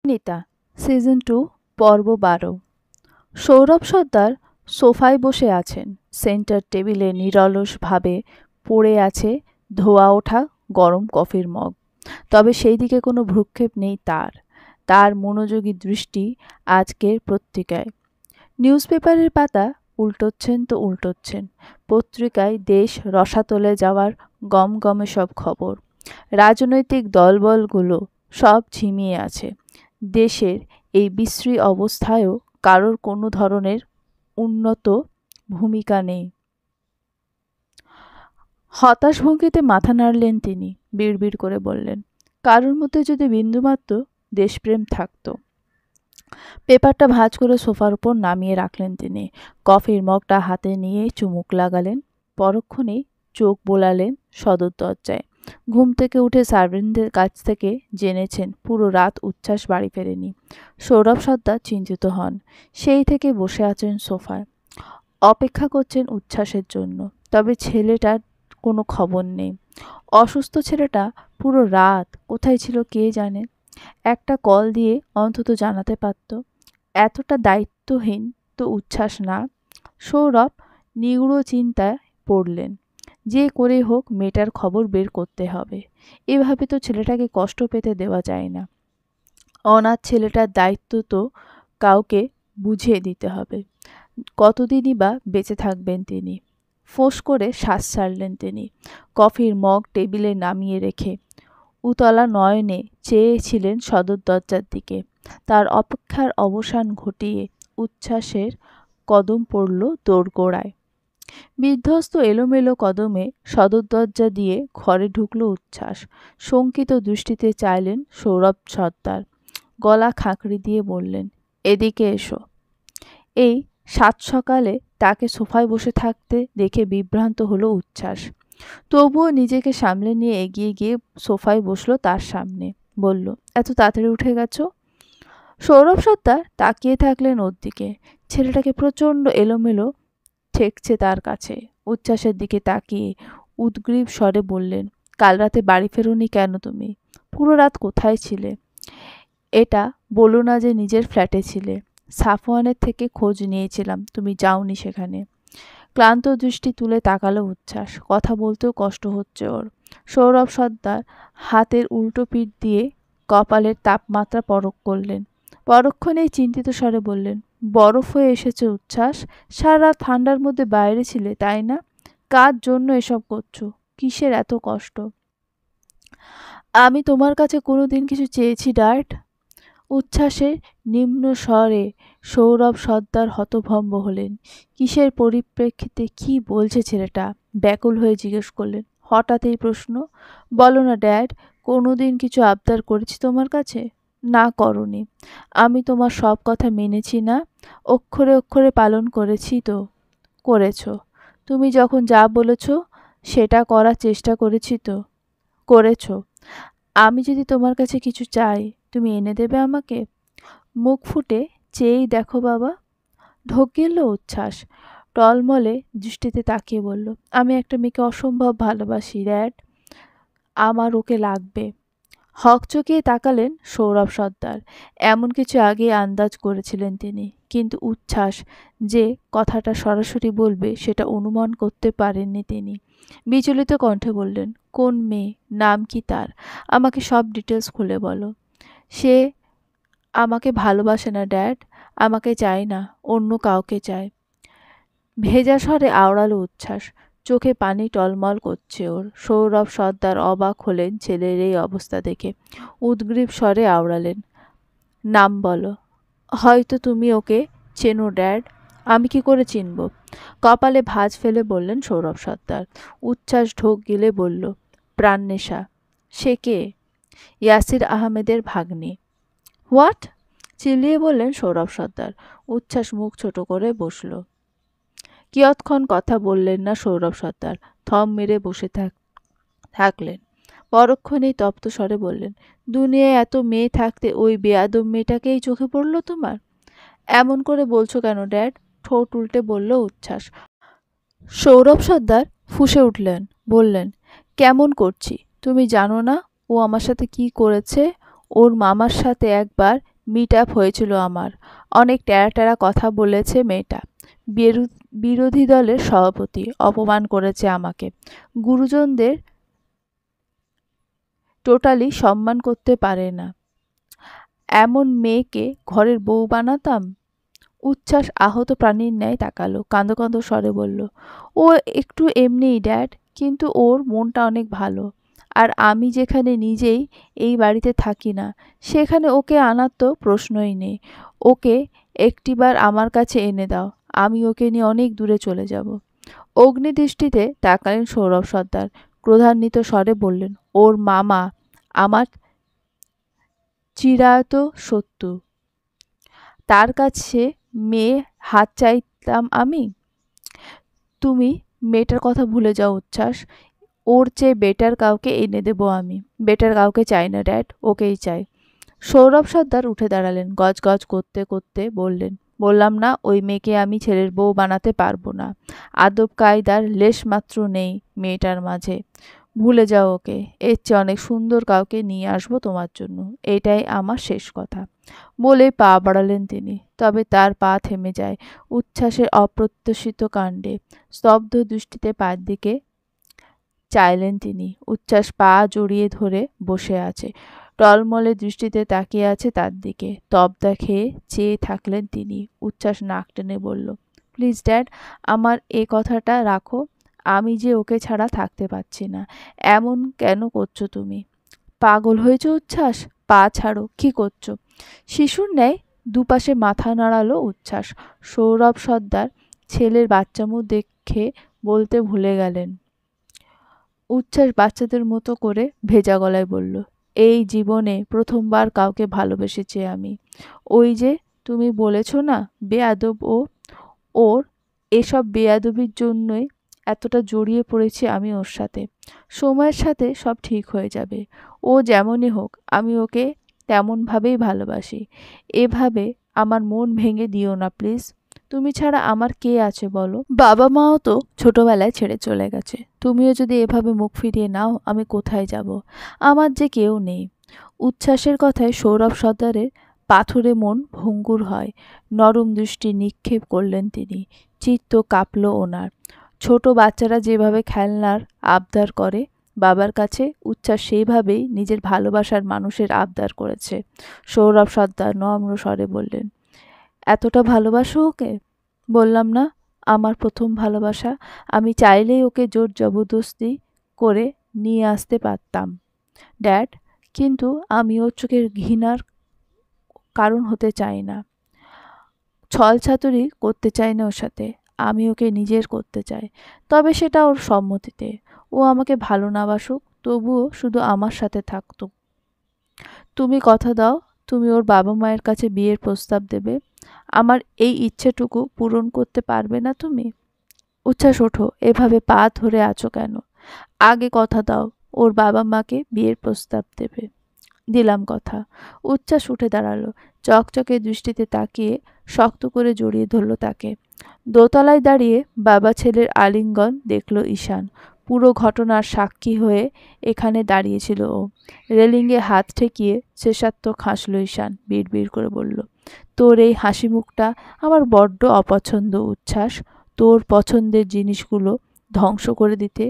নিতা season 2 পর্ব 12। সৌরভ সর্দার সোফায় বসে আছেন। সেন্টার টেবিলে নিরলসভাবে পড়ে আছে ধোয়া ওঠা গরম কফির মগ। তবে সেই দিকে কোনো ভ্রুক্ষেপ নেই তার। তার মনোযোগী দৃষ্টি আজকের পত্রিকায়। নিউজপেপারের পাতা উল্টোচ্ছেন তো উল্টোচ্ছেন। পত্রিকায় দেশ রসাতলে যাওয়ার গমগমে সব খবর। রাজনৈতিক দলবলগুলো সব ঝিমিয়ে আছে। দেশের এই বিশ্রী অবস্থায়ও কারোর কোনো ধরনের উন্নত ভূমিকা নেই। হতাশ ভঙ্গিতে মাথা নাড়লেন তিনি। বিড়বিড় করে বললেন, কারোর মধ্যে যদি বিন্দুমাত্র দেশপ্রেম থাকতো। পেপারটা ভাঁজ করে সোফার উপর নামিয়ে রাখলেন তিনি। কফির মগটা হাতে নিয়ে চুমুক লাগালেন। পরক্ষণেই চোখ বোলালেন সদর দরজায়। ঘুম থেকে উঠে সার্ভেন্টদের কাছ থেকে জেনেছেন পুরো রাত উচ্ছ্বাস বাড়ি ফেরেনি। সৌরভ সর্দার চিন্তিত হন। সেই থেকে বসে আছেন সোফায়, অপেক্ষা করছেন উচ্ছ্বাসের জন্য। তবে ছেলেটার কোনো খবর নেই। অসুস্থ ছেলেটা পুরো রাত কোথায় ছিল কে জানে। একটা কল দিয়ে অন্তত জানাতে পারত। এতটা দায়িত্বহীন তো উচ্ছ্বাস না। সৌরভ নিগূঢ় চিন্তায় পড়লেন। যে করে হোক মেয়েটার খবর বের করতে হবে। এভাবে তো ছেলেটাকে কষ্ট পেতে দেওয়া যায় না। অনাথ ছেলেটার দায়িত্ব তো কাউকে বুঝিয়ে দিতে হবে। কতদিনই বা বেঁচে থাকবেন তিনি। ফোঁস করে শ্বাস ছাড়লেন তিনি। কফির মগ টেবিলে নামিয়ে রেখে উতলা নয়নে চেয়েছিলেন সদর দরজার দিকে। তার অপেক্ষার অবসান ঘটিয়ে উচ্ছ্বাসের কদম পড়ল দোরগোড়ায়। বিধ্বস্ত এলোমেলো কদমে সদর দরজা দিয়ে ঘরে ঢুকল উচ্ছ্বাস। শঙ্কিত দৃষ্টিতে চাইলেন সৌরভ সর্দার। গলা খাঁকড়ি দিয়ে বললেন, এদিকে এসো। এই সাত সকালে তাকে সোফায় বসে থাকতে দেখে বিভ্রান্ত হলো উচ্ছ্বাস। তবুও নিজেকে সামলে নিয়ে এগিয়ে গিয়ে সোফায় বসলো তার সামনে। বলল, এত তাড়াতাড়ি উঠে গেছো? সৌরভ সর্দার তাকিয়ে থাকলেন ওর দিকে। ছেলেটাকে প্রচণ্ড এলোমেলো ঠেকছে তার কাছে। উচ্ছ্বাসের দিকে তাকিয়ে উদ্গ্রীব স্বরে বললেন, কাল রাতে বাড়ি ফেরোনি কেন তুমি? পুরো রাত কোথায় ছিলে? এটা বলো না যে নিজের ফ্ল্যাটে ছিলে। সাফওয়ানের থেকে খোঁজ নিয়েছিলাম, তুমি যাওনি সেখানে। ক্লান্ত দৃষ্টি তুলে তাকালো উচ্ছ্বাস। কথা বলতেও কষ্ট হচ্ছে ওর। সৌরভ সর্দার হাতের উল্টো পিঠ দিয়ে কপালের তাপমাত্রা পরখ করলেন। পরক্ষণেই চিন্তিত স্বরে বললেন, বরফ হয়ে এসেছে উচ্ছ্বাস। সারা রাত ঠান্ডার মধ্যে বাইরে ছিলে, তাই না? কার জন্য এসব করছো? কিসের এত কষ্ট? আমি তোমার কাছে কোনোদিন কিছু চেয়েছি ড্যাড? উচ্ছ্বাসের নিম্ন স্বরে সৌরভ সর্দার হতভম্ব হলেন। কিসের পরিপ্রেক্ষিতে কি বলছে ছেলেটা? ব্যাকুল হয়ে জিজ্ঞেস করলেন। হঠাৎ এই প্রশ্ন? বলো না ড্যাড, কোনোদিন কিছু আবদার করেছি তোমার কাছে? না করনি। আমি তোমার সব কথা মেনেছি না? অক্ষরে অক্ষরে পালন করেছি তো? করেছ। তুমি যখন যা বলেছ সেটা করার চেষ্টা করেছি তো? করেছ। আমি যদি তোমার কাছে কিছু চাই, তুমি এনে দেবে আমাকে? মুখ ফুটে চেয়েই দেখো বাবা। ঢোক গেল উচ্ছ্বাস। টলমলে দৃষ্টিতে তাকিয়ে বলল, আমি একটা মেয়েকে অসম্ভব ভালোবাসি ড্যাড। আমার ওকে লাগবে। হকচকিয়ে তাকালেন সৌরভ সর্দার। এমন কিছু আগে আন্দাজ করেছিলেন তিনি, কিন্তু উচ্ছ্বাস যে কথাটা সরাসরি বলবে সেটা অনুমান করতে পারেননি তিনি। বিচলিত কণ্ঠে বললেন, কোন মেয়ে? নাম কি তার? আমাকে সব ডিটেলস খুলে বলো। সে আমাকে ভালোবাসে না ড্যাড। আমাকে চায় না, অন্য কাউকে চায়। ভেজা স্বরে আওড়ালো উচ্ছ্বাস। চোখে পানি টলমল করছে ওর। সৌরভ সর্দার অবাক হলেন ছেলের এই অবস্থা দেখে। উদ্গ্রীব স্বরে আওড়ালেন, নাম বলো। হয়তো তুমি ওকে চেনো ড্যাড। আমি কি করে চিনব? কপালে ভাঁজ ফেলে বললেন সৌরভ সর্দার। উচ্ছ্বাস ঢোক গিলে বলল, প্রাণনেশা। সে কে? ইয়াসির আহমেদের ভাগ্নি। হোয়াট? চিল্লিয়ে বললেন সৌরভ সর্দার। উচ্ছ্বাস মুখ ছোট করে বসল। কিয়ৎক্ষণ কথা বললেন না সৌরভ সর্দার। থম মেরে বসে থাকলেন। পরক্ষণেই তপ্ত স্বরে বললেন, দুনিয়ায় এত মেয়ে থাকতে ওই বেয়াদব মেয়েটাকেই চোখে পড়ল তোমার? এমন করে বলছো কেন ড্যাড? ঠোঁট উল্টে বলল উচ্ছ্বাস। সৌরভ সর্দার ফুঁসে উঠলেন। বললেন, কেমন করছি? তুমি জানো না ও আমার সাথে কি করেছে? ওর মামার সাথে একবার মিট আপ হয়েছিল আমার। অনেক ট্যারা ট্যারা কথা বলেছে মেয়েটা। বিরোধী দলের সভাপতি অপমান করেছে আমাকে। গুরুজনদের টোটালি সম্মান করতে পারে না। এমন মেয়েকে ঘরের বউ বানাতাম? উচ্ছ্বাস আহত প্রাণীর ন্যায় তাকালো, কাঁদো কাঁদো স্বরে বলল, ও একটু এমনিই ড্যাড, কিন্তু ওর মনটা অনেক ভালো। আর আমি যেখানে নিজেই এই বাড়িতে থাকি না, সেখানে ওকে আনার তো প্রশ্নই নেই। ওকে একটিবার আমার কাছে এনে দাও, আমি ওকে নিয়ে অনেক দূরে চলে যাব। অগ্নিদৃষ্টিতে তাকালেন সৌরভ সর্দার। ক্রোধান্বিত স্বরে বললেন, ওর মামা আমার চিরায়ত শত্রু। তার কাছে মেয়ে হাত চাইতাম আমি? তুমি মেয়েটার কথা ভুলে যাও উচ্ছ্বাস। ওর চেয়ে বেটার কাউকে এনে দেবো আমি। বেটার কাউকে চাই না ড্যাড, ওকেই চাই। সৌরভ সর্দার উঠে দাঁড়ালেন, গজগজ করতে করতে বললেন, বললাম না ওই মেয়েকে আমি ছেলের বউ বানাতে পারবো না। আদব কায়দার লেশমাত্র নেই মেয়েটার মাঝে। ভুলে যাও ওকে। এর চেয়ে অনেক সুন্দর কাউকে নিয়ে আসবো তোমার জন্য। এটাই আমার শেষ কথা। বলে পা বাড়ালেন তিনি। তবে তার পা থেমে যায় উচ্ছ্বাসের অপ্রত্যাশিত কাণ্ডে। স্তব্ধ দৃষ্টিতে পায়ের দিকে চাইলেন তিনি। উচ্ছ্বাস পা জড়িয়ে ধরে বসে আছে, টলমলে দৃষ্টিতে তাকিয়ে আছে তার দিকে। তবদা খেয়ে চেয়ে থাকলেন তিনি। উচ্ছ্বাস নাক টেনে বলল, প্লিজ ড্যাড, আমার এ কথাটা রাখো। আমি যে ওকে ছাড়া থাকতে পারছি না। এমন কেন করছো তুমি? পাগল হয়েছো উচ্ছ্বাস? পা ছাড়ো। কি করছো? শিশুর ন্যায় দুপাশে মাথা নাড়ালো উচ্ছ্বাস। সৌরভ সর্দার ছেলের বাচ্চা মুখ দেখে বলতে ভুলে গেলেন। উচ্ছ্বাস বাচ্চাদের মতো করে ভেজা গলায় বলল, এই জীবনে প্রথমবার কাউকে ভালোবেসেছি আমি। ওই যে তুমি বলেছ না বেয়াদব ও, ওর এসব বেয়াদবির জন্যই এতটা জড়িয়ে পড়েছি আমি ওর সাথে। সময়ের সাথে সব ঠিক হয়ে যাবে। ও যেমনই হোক, আমি ওকে তেমনভাবেই ভালোবাসি। এভাবে আমার মন ভেঙে দিও না প্লিজ। তুমি ছাড়া আমার কে আছে বলো? বাবা মাও তো ছোটবেলায় ছেড়ে চলে গেছে। তুমিও যদি এভাবে মুখ ফিরিয়ে নাও, আমি কোথায় যাব? আমার যে কেউ নেই। উচ্ছ্বাসের কথায় সৌরভ সর্দারের পাথুরে মন ভঙ্গুর হয়। নরম দৃষ্টি নিক্ষেপ করলেন তিনি। চিত্ত কাঁপল ওনার। ছোট বাচ্চারা যেভাবে খেলনার আবদার করে বাবার কাছে, উচ্ছ্বাস সেইভাবেই নিজের ভালোবাসার মানুষের আবদার করেছে। সৌরভ সর্দার নম্র স্বরে বললেন, এতটা ভালোবাসো ওকে? বললাম না, আমার প্রথম ভালোবাসা। আমি চাইলেই ওকে জোর জবরদস্তি করে নিয়ে আসতে পারতাম ড্যাড, কিন্তু আমি ওর চোখের ঘৃণার কারণ হতে চাই না। ছলছাতুরি করতে চাই না ওর সাথে। আমি ওকে নিজের করতে চাই, তবে সেটা ওর সম্মতিতে। ও আমাকে ভালো না বাসুক, তবুও শুধু আমার সাথে থাকতো। তুমি কথা দাও, তুমি ওর বাবা মায়ের কাছে বিয়ের প্রস্তাব দেবে। আমার এই ইচ্ছেটুকু পূরণ করতে পারবে না তুমি? উচ্ছ্বাস ওঠো, এভাবে পা ধরে আছো কেন? আগে কথা দাও, ওর বাবা মাকে বিয়ের প্রস্তাব দেবে। দিলাম কথা। উচ্ছ্বাস উঠে দাঁড়ালো, চকচকে দৃষ্টিতে তাকিয়ে শক্ত করে জড়িয়ে ধরল তাকে। দোতলায় দাঁড়িয়ে বাবা ছেলের আলিঙ্গন দেখল ঈশান। পুরো ঘটনার সাক্ষী হয়ে এখানে দাঁড়িয়েছিল ও। রেলিংয়ে হাত ঠেকিয়ে শেষাত্মক হাসল ঈশান। বিড়বিড় করে বলল, তোর এই হাসি মুখটা আমার বড্ড অপছন্দ উচ্ছ্বাস। তোর পছন্দের জিনিসগুলো ধ্বংস করে দিতে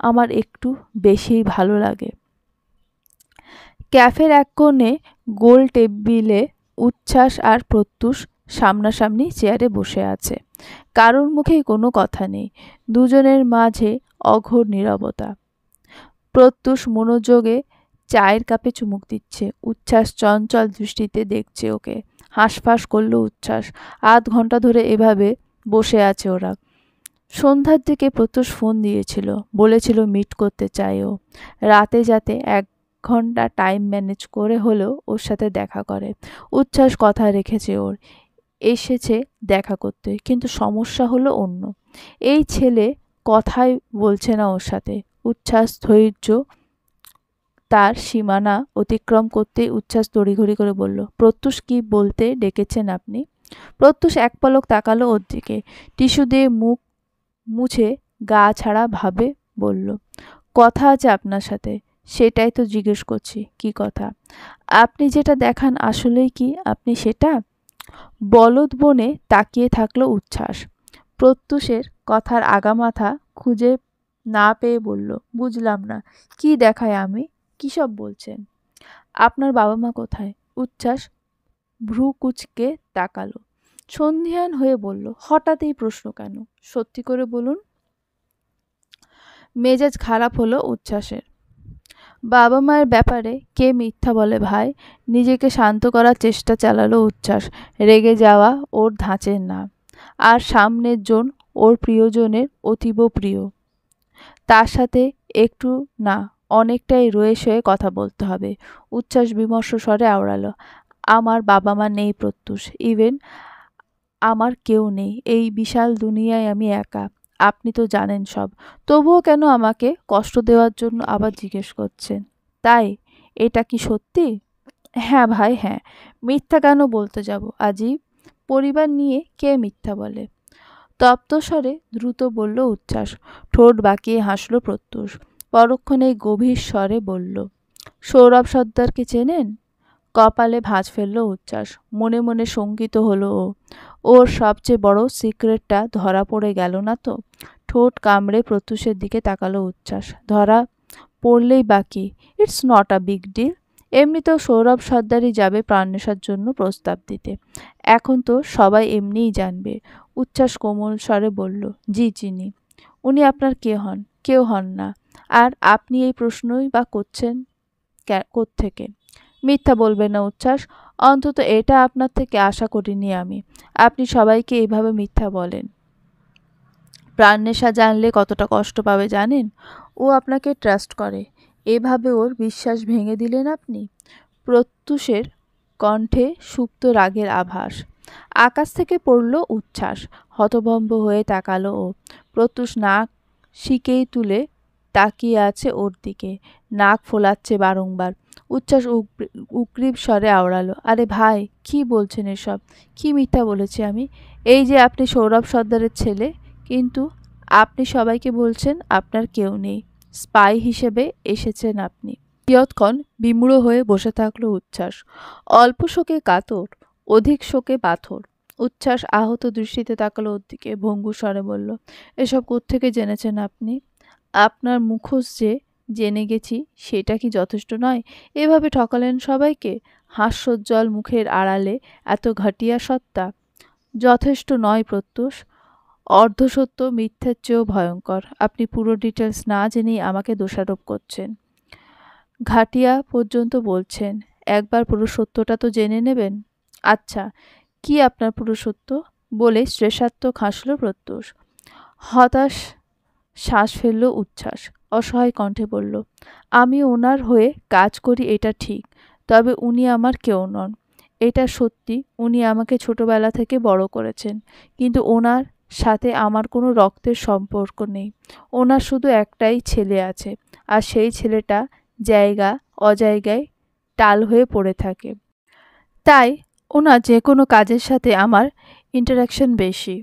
আমার একটু বেশিই ভালো লাগে। ক্যাফের এক কোণে গোল টেবিলে উচ্ছ্বাস আর প্রত্যুষ সামনাসামনি চেয়ারে বসে আছে। কারোর মুখেই কোনো কথা নেই। দুজনের মাঝে অঘোর নীরবতা। প্রত্যুষ মনোযোগে চায়ের কাপে চুমুক দিচ্ছে। উচ্ছ্বাস চঞ্চল দৃষ্টিতে দেখছে ওকে। হাঁসফাঁস করল উচ্ছ্বাস। আধ ঘন্টা ধরে এভাবে বসে আছে ওরা। সন্ধ্যার দিকে প্রত্যুষ ফোন দিয়েছিল, বলেছিল মিট করতে চায় ও। রাতে যাতে 1 ঘন্টা টাইম ম্যানেজ করে হলেও ওর সাথে দেখা করে। উচ্ছ্বাস কথা রেখেছে ওর, এসেছে দেখা করতে। কিন্তু সমস্যা হলো অন্য। এই ছেলে কথাই বলছে না ওর সাথে। উচ্ছ্বাস ধৈর্য তার সীমানা অতিক্রম করতেই উচ্ছ্বাস তড়িঘড়ি করে বলল, প্রত্যুষ কি বলতে ডেকেছেন আপনি? প্রত্যুষ এক পলক তাকালো ওর দিকে, টিস্যু দিয়ে মুখ মুছে গা ছাড়া ভাবে বলল, কথা আছে আপনার সাথে। সেটাই তো জিজ্ঞেস করছি, কি কথা? আপনি যেটা দেখান আসলেই কি আপনি সেটা? বলদ বনে তাকিয়ে থাকলো উচ্ছ্বাস। প্রত্যুষের কথার আগামাথা খুঁজে না পেয়ে বলল, বুঝলাম না, কি দেখায় আমি? কী সব বলছেন? আপনার বাবা মা কোথায়? উচ্ছ্বাস ভ্রু কুঁচকে তাকালো। সন্ধিহান হয়ে বলল, হঠাৎ এই প্রশ্ন কেন? সত্যি করে বলুন। মেজাজ খারাপ হলো উচ্ছ্বাসের। বাবা মায়ের ব্যাপারে কে মিথ্যা বলে ভাই? নিজেকে শান্ত করার চেষ্টা চালালো উচ্ছ্বাস। রেগে যাওয়া ওর ধাঁচের না। আর সামনের জন ওর প্রিয়জনের অতীব প্রিয়। তার সাথে একটু না, অনেকটাই রয়ে সয়ে কথা বলতে হবে। উচ্ছ্বাস বিমর্ষ স্বরে আওড়ালো, আমার বাবা মা নেই প্রত্যুষ। ইভেন আমার কেউ নেই। এই বিশাল দুনিয়ায় আমি একা। আপনি তো জানেন সব। তবুও কেন আমাকে কষ্ট দেওয়ার জন্য আবার জিজ্ঞেস করছেন? তাই? এটা কি সত্যি? হ্যাঁ ভাই, হ্যাঁ। মিথ্যা কেন বলতে যাব? আজীব। পরিবার নিয়ে কে মিথ্যা বলে? তপ্ত স্বরে দ্রুত বলল উচ্ছ্বাস। ঠোঁট বাঁকিয়ে হাসল প্রত্যুষ। পরক্ষণে গভীর স্বরে বলল, সৌরভ সর্দারকে চেনেন? কপালে ভাঁজ ফেলল উচ্ছ্বাস। মনে মনে শঙ্কিত হলো ও। ওর সবচেয়ে বড় সিক্রেটটা ধরা পড়ে গেল না তো? ঠোঁট কামড়ে প্রত্যুষের দিকে তাকালো উচ্ছ্বাস। ধরা পড়লেই বাকি, it's not a big deal. এমনিতেও সৌরভ সর্দারই যাবে প্রাণনেশার জন্য প্রস্তাব দিতে। এখন তো সবাই এমনিই জানবে। উচ্ছ্বাস কোমল স্বরে বলল, জি চিনি। উনি আপনার কে হন? কেউ হন না। আর আপনি এই প্রশ্নই বা করছেন কোত্থেকে? মিথ্যা বলবেন না উচ্ছ্বাস। অন্তত এটা আপনার থেকে আশা করিনি আমি। আপনি সবাইকে এইভাবে মিথ্যা বলেন। প্রাণনেশা জানলে কতটা কষ্ট পাবে জানেন? ও আপনাকে ট্রাস্ট করে। এভাবে ওর বিশ্বাস ভেঙে দিলেন আপনি। প্রত্যুষের কণ্ঠে সুপ্ত রাগের আভাস। আকাশ থেকে পড়ল উচ্ছ্বাস। হতভম্ব হয়ে তাকালো ও। প্রত্যুষ নাক শিকেই তুলে তাকিয়ে আছে ওর দিকে। নাক ফোলাচ্ছে বারংবার। উচ্ছ্বাস উগ্রীব স্বরে আওড়ালো, আরে ভাই, কি বলছেন এসব? কি মিথ্যা বলেছি আমি? এই যে আপনি সৌরভ সর্দারের ছেলে, কিন্তু আপনি সবাইকে বলছেন আপনার কেউ নেই। স্পাই হিসেবে এসেছেন আপনি। কিয়ৎক্ষণ বিমূঢ় হয়ে বসে থাকলো উচ্ছ্বাস। অল্প শোকে কাতর, অধিক শোকে পাথর। উচ্ছ্বাস আহত দৃষ্টিতে তাকালো ওর দিকে। ভঙ্গুর স্বরে বলল, এসব কোত্থেকে জেনেছেন আপনি? আপনার মুখোশ যে জেনে গেছি সেটা কি যথেষ্ট নয়? এভাবে ঠকালেন সবাইকে। হাস্যোজ্জ্বল মুখের আড়ালে এত ঘাটিয়া সত্তা। যথেষ্ট নয় প্রত্যুষ। অর্ধসত্য মিথ্যার চেয়েও ভয়ঙ্কর। আপনি পুরো ডিটেলস না জেনেই আমাকে দোষারোপ করছেন। ঘাটিয়া পর্যন্ত বলছেন, একবার পুরো সত্যটা তো জেনে নেবেন। আচ্ছা, কি আপনার পুরো সত্য? বলে শ্লেষাত্মক হাসল প্রত্যুষ। হতাশ শ্বাস ফেলল উচ্ছ্বাস। অসহায় কণ্ঠে বলল, আমি ওনার হয়ে কাজ করি এটা ঠিক, তবে উনি আমার কেউ নন। এটা সত্যি, উনি আমাকে ছোটবেলা থেকে বড় করেছেন, কিন্তু ওনার সাথে আমার কোনো রক্তের সম্পর্ক নেই। ওনার শুধু একটাই ছেলে আছে, আর সেই ছেলেটা জায়গা অজায়গায় টাল হয়ে পড়ে থাকে। তাই ওনার যে কোনো কাজের সাথে আমার ইন্টারাকশন বেশি।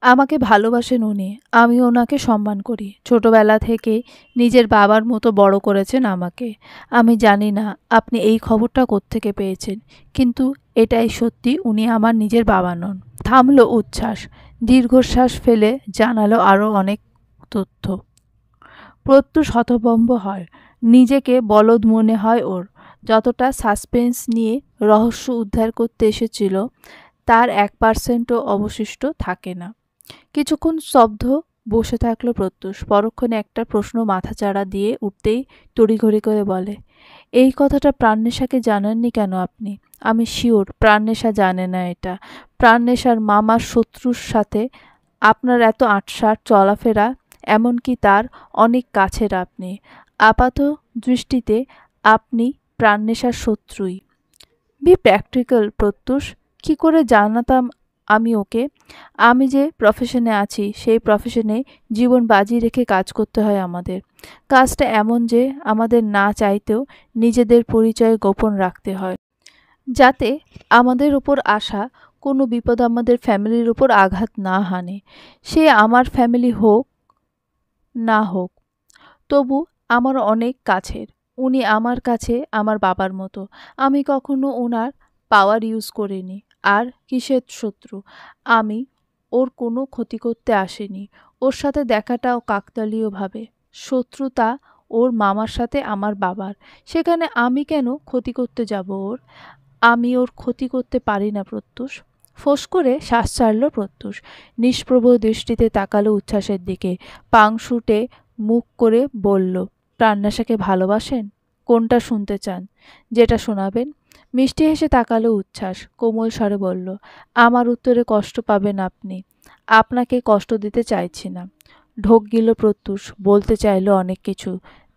আমাকে ভালোবাসেন উনি, আমি ওনাকে সম্মান করি। ছোটবেলা থেকে নিজের বাবার মতো বড় করেছেন আমাকে। আমি জানি না আপনি এই খবরটা কোত্থেকে পেয়েছেন, কিন্তু এটাই সত্যি, উনি আমার নিজের বাবা নন। থামল উচ্ছ্বাস। দীর্ঘশ্বাস ফেলে জানালো আরও অনেক তথ্য। প্রত্যুষ হতভম্ব হয়। নিজেকে বলদ মনে হয় ওর। যতটা সাসপেন্স নিয়ে রহস্য উদ্ধার করতে এসেছিল তার 1%ও অবশিষ্ট থাকে না। কিছুক্ষণ স্তব্ধ বসে থাকলো প্রত্যুষ। পরক্ষণে একটা প্রশ্ন মাথাচাড়া দিয়ে উঠতেই তড়িঘড়ি করে বলে, এই কথাটা প্রাণনেশাকে জানাননি কেন আপনি? আমি শিওর প্রাণনেশা জানে না এটা। প্রাণনেশার মামার শত্রুর সাথে আপনার এত আঁটসাঁট চলাফেরা, এমনকি তার অনেক কাছের আপনি। আপাত দৃষ্টিতে আপনি প্রাণনেশার শত্রুই। বি প্র্যাকটিক্যাল প্রত্যুষ। কী করে জানাতাম আমি ওকে? আমি যে প্রফেশনে আছি সেই প্রফেশনে জীবন বাজি রেখে কাজ করতে হয় আমাদের। কাজটা এমন যে আমাদের না চাইতেও নিজেদের পরিচয় গোপন রাখতে হয়, যাতে আমাদের ওপর আসা কোনো বিপদ আমাদের ফ্যামিলির ওপর আঘাত না হানে। সে আমার ফ্যামিলি হোক না হোক, তবু আমার অনেক কাছের। উনি আমার কাছে আমার বাবার মতো। আমি কখনো ওনার পাওয়ার ইউজ করিনি। আর কিসের শত্রু? আমি ওর কোনো ক্ষতি করতে আসিনি। ওর সাথে দেখাটাও কাকতালীয়ভাবে। শত্রুতা ওর মামার সাথে আমার বাবার। সেখানে আমি কেন ক্ষতি করতে যাব ওর? আমি ওর ক্ষতি করতে পারি না প্রত্যুষ। ফোঁস করে শ্বাস ছাড়ল প্রত্যুষ। নিষ্প্রভ দৃষ্টিতে তাকালো উচ্ছ্বাসের দিকে। পাংশুটে মুখ করে বলল, প্রাণনাশাকে ভালোবাসেন? কোনটা শুনতে চান? যেটা শোনাবেন। মিষ্টি হেসে তাকালো উচ্ছ্বাস। কোমল স্বরে বলল, আমার উত্তরে কষ্ট পাবেন আপনি। আপনাকে কষ্ট দিতে চাইছি না। ঢোক গিল প্রত্যুষ। বলতে চাইল অনেক কিছু,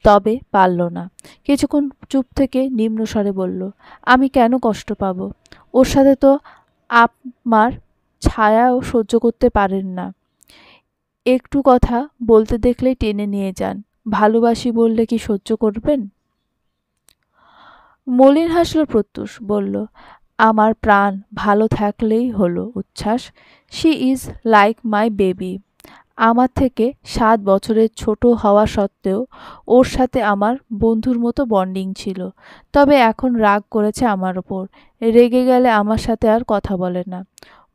তবে পারল না। কিছুক্ষণ চুপ থেকে নিম্ন স্বরে বলল, আমি কেন কষ্ট পাব? ওর সাথে তো আমার ছায়াও সহ্য করতে পারেন না। একটু কথা বলতে দেখলেই টেনে নিয়ে যান। ভালোবাসি বললে কি সহ্য করবেন? মলিন হাসল প্রত্যুষ। বলল, আমার প্রাণ ভালো থাকলেই হলো উচ্ছ্বাস। She is like my baby. আমার থেকে 7 বছরের ছোট হওয়া সত্ত্বেও ওর সাথে আমার বন্ধুর মতো বন্ডিং ছিল। তবে এখন রাগ করেছে আমার ওপর। রেগে গেলে আমার সাথে আর কথা বলে না।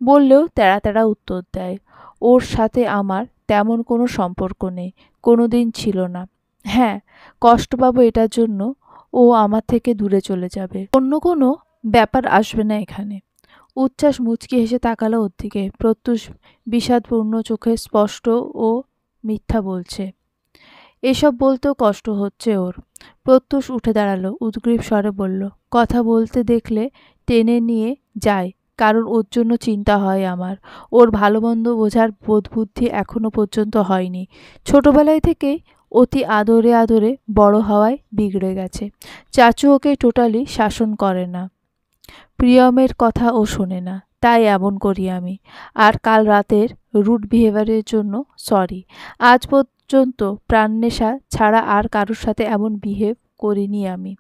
বললেও তেড়া তেড়া উত্তর দেয়। ওর সাথে আমার তেমন কোনো সম্পর্ক নেই, কোনো দিন ছিল না। হ্যাঁ, কষ্ট পাবো এটার জন্য ও আমার থেকে দূরে চলে যাবে। অন্য কোনো ব্যাপার আসবে না এখানে। উচ্ছ্বাস মুচকি হেসে তাকালো ওর দিকে। প্রত্যুষ বিষাদপূর্ণ চোখে স্পষ্ট ও মিথ্যা বলছে। এসব বলতেও কষ্ট হচ্ছে ওর। প্রত্যুষ উঠে দাঁড়ালো। উদগ্রীব স্বরে বলল, কথা বলতে দেখলে টেনে নিয়ে যায়, কারণ ওর জন্য চিন্তা হয় আমার। ওর ভালো মন্দ বোঝার বোধবুদ্ধি এখনো পর্যন্ত হয়নি। ছোটবেলায় থেকেই অতি আদরে আদরে বড় হওয়ায় বিগড়ে গেছে। চাচু ওকে টোটালি শাসন করে না। প্রিয়মের কথা ও শোনে না, তাই এমন করি আমি। আর কাল রাতের রুড বিহেভিয়ারের জন্য সরি। আজ পর্যন্ত প্রাণনেশা ছাড়া আর কারোর সাথে এমন বিহেভ করিনি আমি।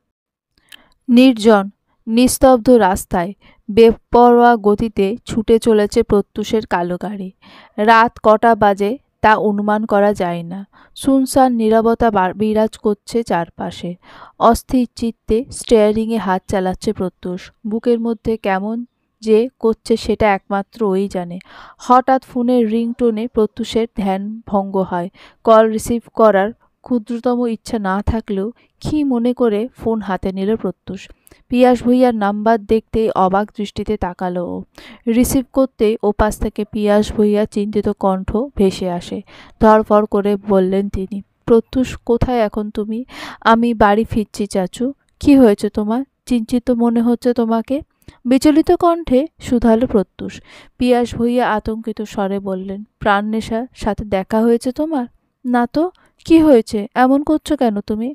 নির্জন নিস্তব্ধ রাস্তায় বেপরোয়া গতিতে ছুটে চলেছে প্রত্যুষের কালো গাড়ি। রাত কটা বাজে তা অনুমান করা যায় না। শুনশান নীরবতা বিরাজ করছে চারপাশে। অস্থির চিত্তে স্টিয়ারিংয়ে হাত চালাচ্ছে প্রত্যুষ। বুকের মধ্যে কেমন যে করছে সেটা একমাত্র ওই জানে। হঠাৎ ফোনের রিংটোনে প্রত্যুষের ধ্যান ভঙ্গ হয়। কল রিসিভ করার ক্ষুদ্রতম ইচ্ছা না থাকলেও কী মনে করে ফোন হাতে নিল প্রত্যুষ। পিয়াস ভূঁইয়ার নাম্বার দেখতেই অবাক দৃষ্টিতে তাকালো ও। রিসিভ করতেই ওপাশ থেকে পিয়াস ভূঁইয়ার চিন্তিত কণ্ঠ ভেসে আসে। ধড়ফড় করে বললেন তিনি, প্রত্যুষ কোথায় এখন তুমি? আমি বাড়ি ফিরছি চাচু। কি হয়েছে তোমার? চিন্তিত মনে হচ্ছে তোমাকে। বিচলিত কণ্ঠে শুধালো প্রত্যুষ। পিয়াস ভূঁইয়া আতঙ্কিত স্বরে বললেন, প্রাণনেশার সাথে দেখা হয়েছে তোমার? না তো। কি হয়েছে? এমন করছো কেন তুমি?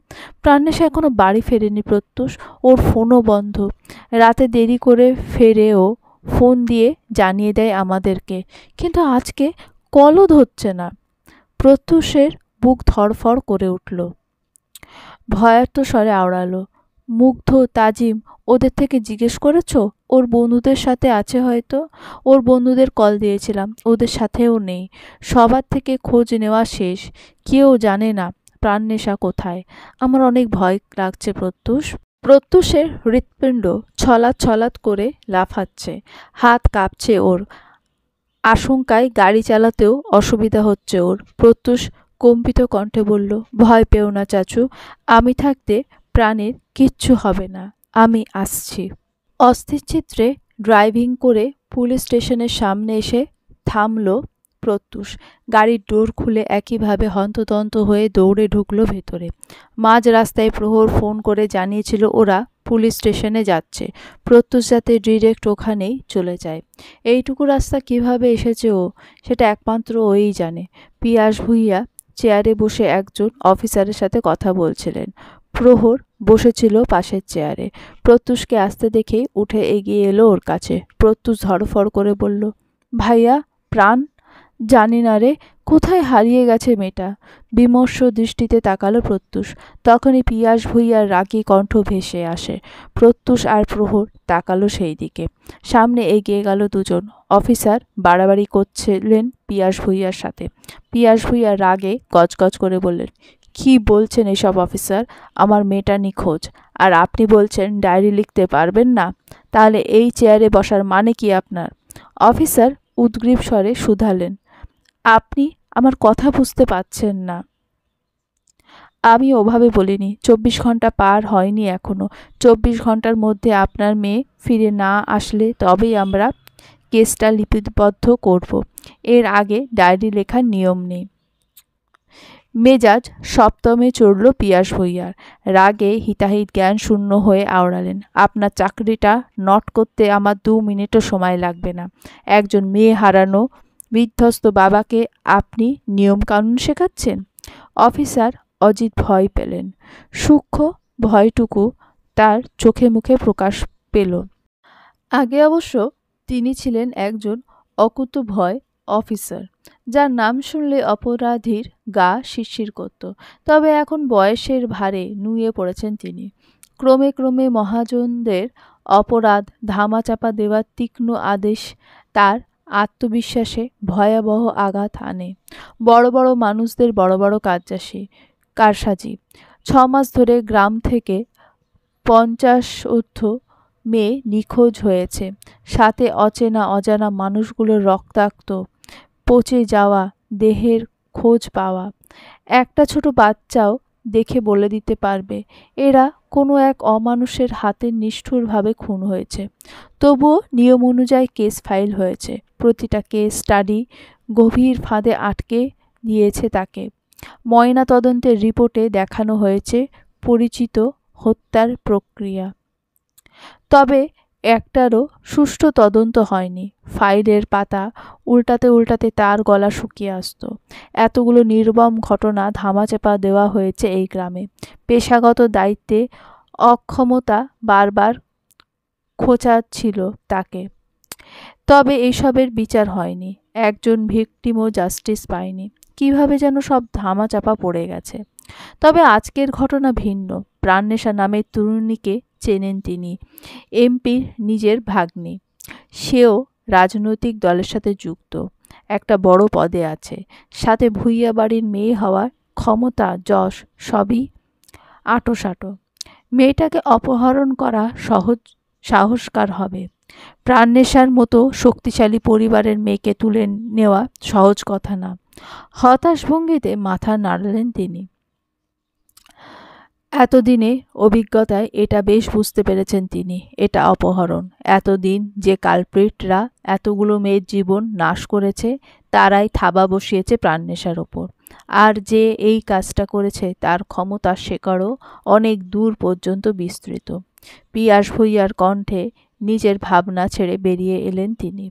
প্রাণনেশা এখনো বাড়ি ফেরেনি প্রত্যুষ। ওর ফোনও বন্ধ। রাতে দেরি করে ফেরে ও ফোন দিয়ে জানিয়ে দেয় আমাদেরকে, কিন্তু আজকে কলও ধরছে না। প্রত্যুষের বুক ধড়ফড় করে উঠল। ভয়ার্ত স্বরে আওড়ালো, মুগ্ধ তাজিম ওদের থেকে জিজ্ঞেস করেছো? ওর বন্ধুদের সাথে আছে হয়তো। ওর বন্ধুদের কল দিয়েছিলাম, ওদের সাথেও নেই। সবার থেকে খোঁজ নেওয়া শেষ। কেউ জানে না প্রাণনেশা কোথায়। আমার অনেক ভয় লাগছে প্রত্যুষ। প্রত্যুষের হৃৎপিণ্ড ছলাৎ ছলাৎ করে লাফাচ্ছে। হাত কাঁপছে ওর। আশঙ্কায় গাড়ি চালাতেও অসুবিধা হচ্ছে ওর। প্রত্যুষ কম্পিত কণ্ঠে বলল, ভয় পেও না চাচু। আমি থাকতে প্রাণের কিচ্ছু হবে না। আমি আসছি। অস্থির চিত্রে ড্রাইভিং করে পুলিশ স্টেশনের সামনে এসে থামল প্রত্যুষ। গাড়ির ডোর খুলে একইভাবে হন্তদন্ত হয়ে দৌড়ে ঢুকলো ভেতরে। মাঝ রাস্তায় প্রহর ফোন করে জানিয়েছিল ওরা পুলিশ স্টেশনে যাচ্ছে। প্রত্যুষ যাতে ডিরেক্ট ওখানেই চলে যায়। এইটুকু রাস্তা কিভাবে এসেছে ও, সেটা একমাত্র ওই জানে। পিয়াস ভূঁইয়া চেয়ারে বসে একজন অফিসারের সাথে কথা বলছিলেন। প্রহর বসেছিল পাশের চেয়ারে। প্রত্যুষকে আসতে দেখেই উঠে এগিয়ে এলো ওর কাছে। প্রত্যুষ ধড়ফড় করে বলল, ভাইয়া, প্রাণ? জানি না রে, কোথায় হারিয়ে গেছে মেয়েটা। বিমর্ষ দৃষ্টিতে তাকালো প্রত্যুষ। তখনই পিয়াস ভূঁইয়ার রাগী কণ্ঠ ভেসে আসে। প্রত্যুষ আর প্রহর তাকালো সেই দিকে। সামনে এগিয়ে গেল দুজন অফিসার। বাড়াবাড়ি করছিলেন পিয়াস ভূঁইয়ার সাথে। পিয়াস ভূঁইয়া রাগে গজগজ করে বললেন, কি বলছেন এসব অফিসার? আমার মেয়েটা নিখোঁজ, আর আপনি বলছেন ডায়েরি লিখতে পারবেন না? তাহলে এই চেয়ারে বসার মানে কি আপনার? অফিসার উদ্গ্রীব স্বরে শুধালেন। আপনি আমার কথা বুঝতে পারছেন না। আমি ওভাবে বলিনি। 24 ঘন্টা পার হয়নি এখনো। 24 ঘন্টার মধ্যে আপনার মেয়ে ফিরে না আসলে তবেই আমরা কেসটা লিপিবদ্ধ করব। এর আগে ডায়েরি লেখার নিয়ম নেই। মেজাজ সপ্তমে চড়ল পিয়াস ভূঁইয়ার। রাগে হিতাহিত জ্ঞান শূন্য হয়ে আওড়ালেন। আপনার চাকরিটা নট করতে আমার 2 মিনিটও সময় লাগবে না। একজন মেয়ে হারানো বিধ্বস্ত বাবাকে আপনি নিয়মকানুন শেখাচ্ছেন? অফিসার অজিত ভয় পেলেন। সূক্ষ্ম ভয়টুকু তার চোখে মুখে প্রকাশ পেল। আগে অবশ্য তিনি ছিলেন একজন অকুতোভয় অফিসার, যার নাম শুনলে অপরাধীর গা শিরশির করত। তবে এখন বয়সের ভারে নুয়ে পড়েছেন তিনি। ক্রমে ক্রমে মহাজনদের অপরাধ ধামাচাপা দেওয়ার তীক্ষ্ণ আদেশ তার আত্মবিশ্বাসে ভয়াবহ আঘাত আনে। বড় বড় মানুষদের বড় বড় কারসাজি। 6 মাস ধরে গ্রাম থেকে 50 ঊর্ধ্ব মেয়ে নিখোঁজ হয়েছে। সাথে অচেনা অজানা মানুষগুলোর রক্তাক্ত পচে যাওয়া দেহের খোঁজ পাওয়া। একটা ছোট বাচ্চাও দেখে বলে দিতে পারবে এরা কোনো এক অমানুষের হাতে নিষ্ঠুরভাবে খুন হয়েছে। তবুও নিয়ম অনুযায়ী কেস ফাইল হয়েছে। প্রতিটা কেস স্টাডি গভীর ফাঁদে আটকে দিয়েছে তাকে। ময়না তদন্তের রিপোর্টে দেখানো হয়েছে পরিচিত হত্যার প্রক্রিয়া। তবে একটারও সুষ্ঠু তদন্ত হয়নি। ফাইলের পাতা উল্টাতে উল্টাতে তার গলা শুকিয়ে আসত। এতগুলো নির্মম ঘটনা ধামাচাপা দেওয়া হয়েছে এই গ্রামে। পেশাগত দায়িত্বে অক্ষমতা বারবার খোঁচাচ্ছিল তাকে। তবে এইসবের বিচার হয়নি। একজন ভিকটিমও জাস্টিস পায়নি। কিভাবে যেন সব ধামাচাপা পড়ে গেছে। তবে আজকের ঘটনা ভিন্ন। প্রাণনেশা নামের তরুণীকে চেনেন তিনি। এমপির নিজের ভাগ্নি। সেও রাজনৈতিক দলের সাথে যুক্ত। একটা বড় পদে আছে। সাথে ভূঁইয়া বাড়ির মেয়ে হওয়ার ক্ষমতা যশ সবই আঁটোসাঁটো। মেয়েটাকে অপহরণ করা সাহসকার হবে। প্রাণনেশার মতো শক্তিশালী পরিবারের মেয়েকে তুলে নেওয়া সহজ কথা না। হতাশ ভঙ্গিতে মাথা নাড়লেন তিনি। এতদিনে অভিজ্ঞতায় এটা বেশ বুঝতে পেরেছেন তিনি। এটা অপহরণ। এতদিন যে কালপ্রিটরা এতগুলো মেয়ের জীবন নাশ করেছে তারাই থাবা বসিয়েছে প্রাণনেশার ওপর। আর যে এই কাজটা করেছে তার ক্ষমতার শেকড়ও অনেক দূর পর্যন্ত বিস্তৃত। পিয়াস ভূঁইয়ার কণ্ঠে নিজের ভাবনা ছেড়ে বেরিয়ে এলেন তিনি।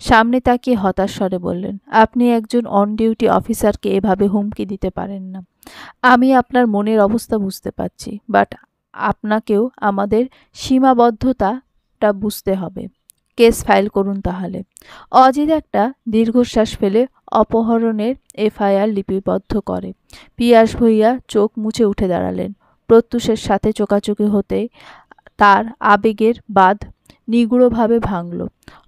সামনে তাকিয়ে হতাশ স্বরে বললেন, আপনি একজন অন ডিউটি অফিসারকে এভাবে হুমকি দিতে পারেন না। আমি আপনার মনের অবস্থা বুঝতে পারছি, বাট আপনাকেও আমাদের সীমাবদ্ধতাটা বুঝতে হবে। কেস ফাইল করুন তাহলে। অজিত একটা দীর্ঘশ্বাস ফেলে অপহরণের এফআইআর লিপিবদ্ধ করে। পিয়াস ভূঁইয়া চোখ মুছে উঠে দাঁড়ালেন। প্রত্যুষের সাথে চোকাচোকি হতে তার আবেগের বাঁধ নিগুড়ভাবে ভাঙল।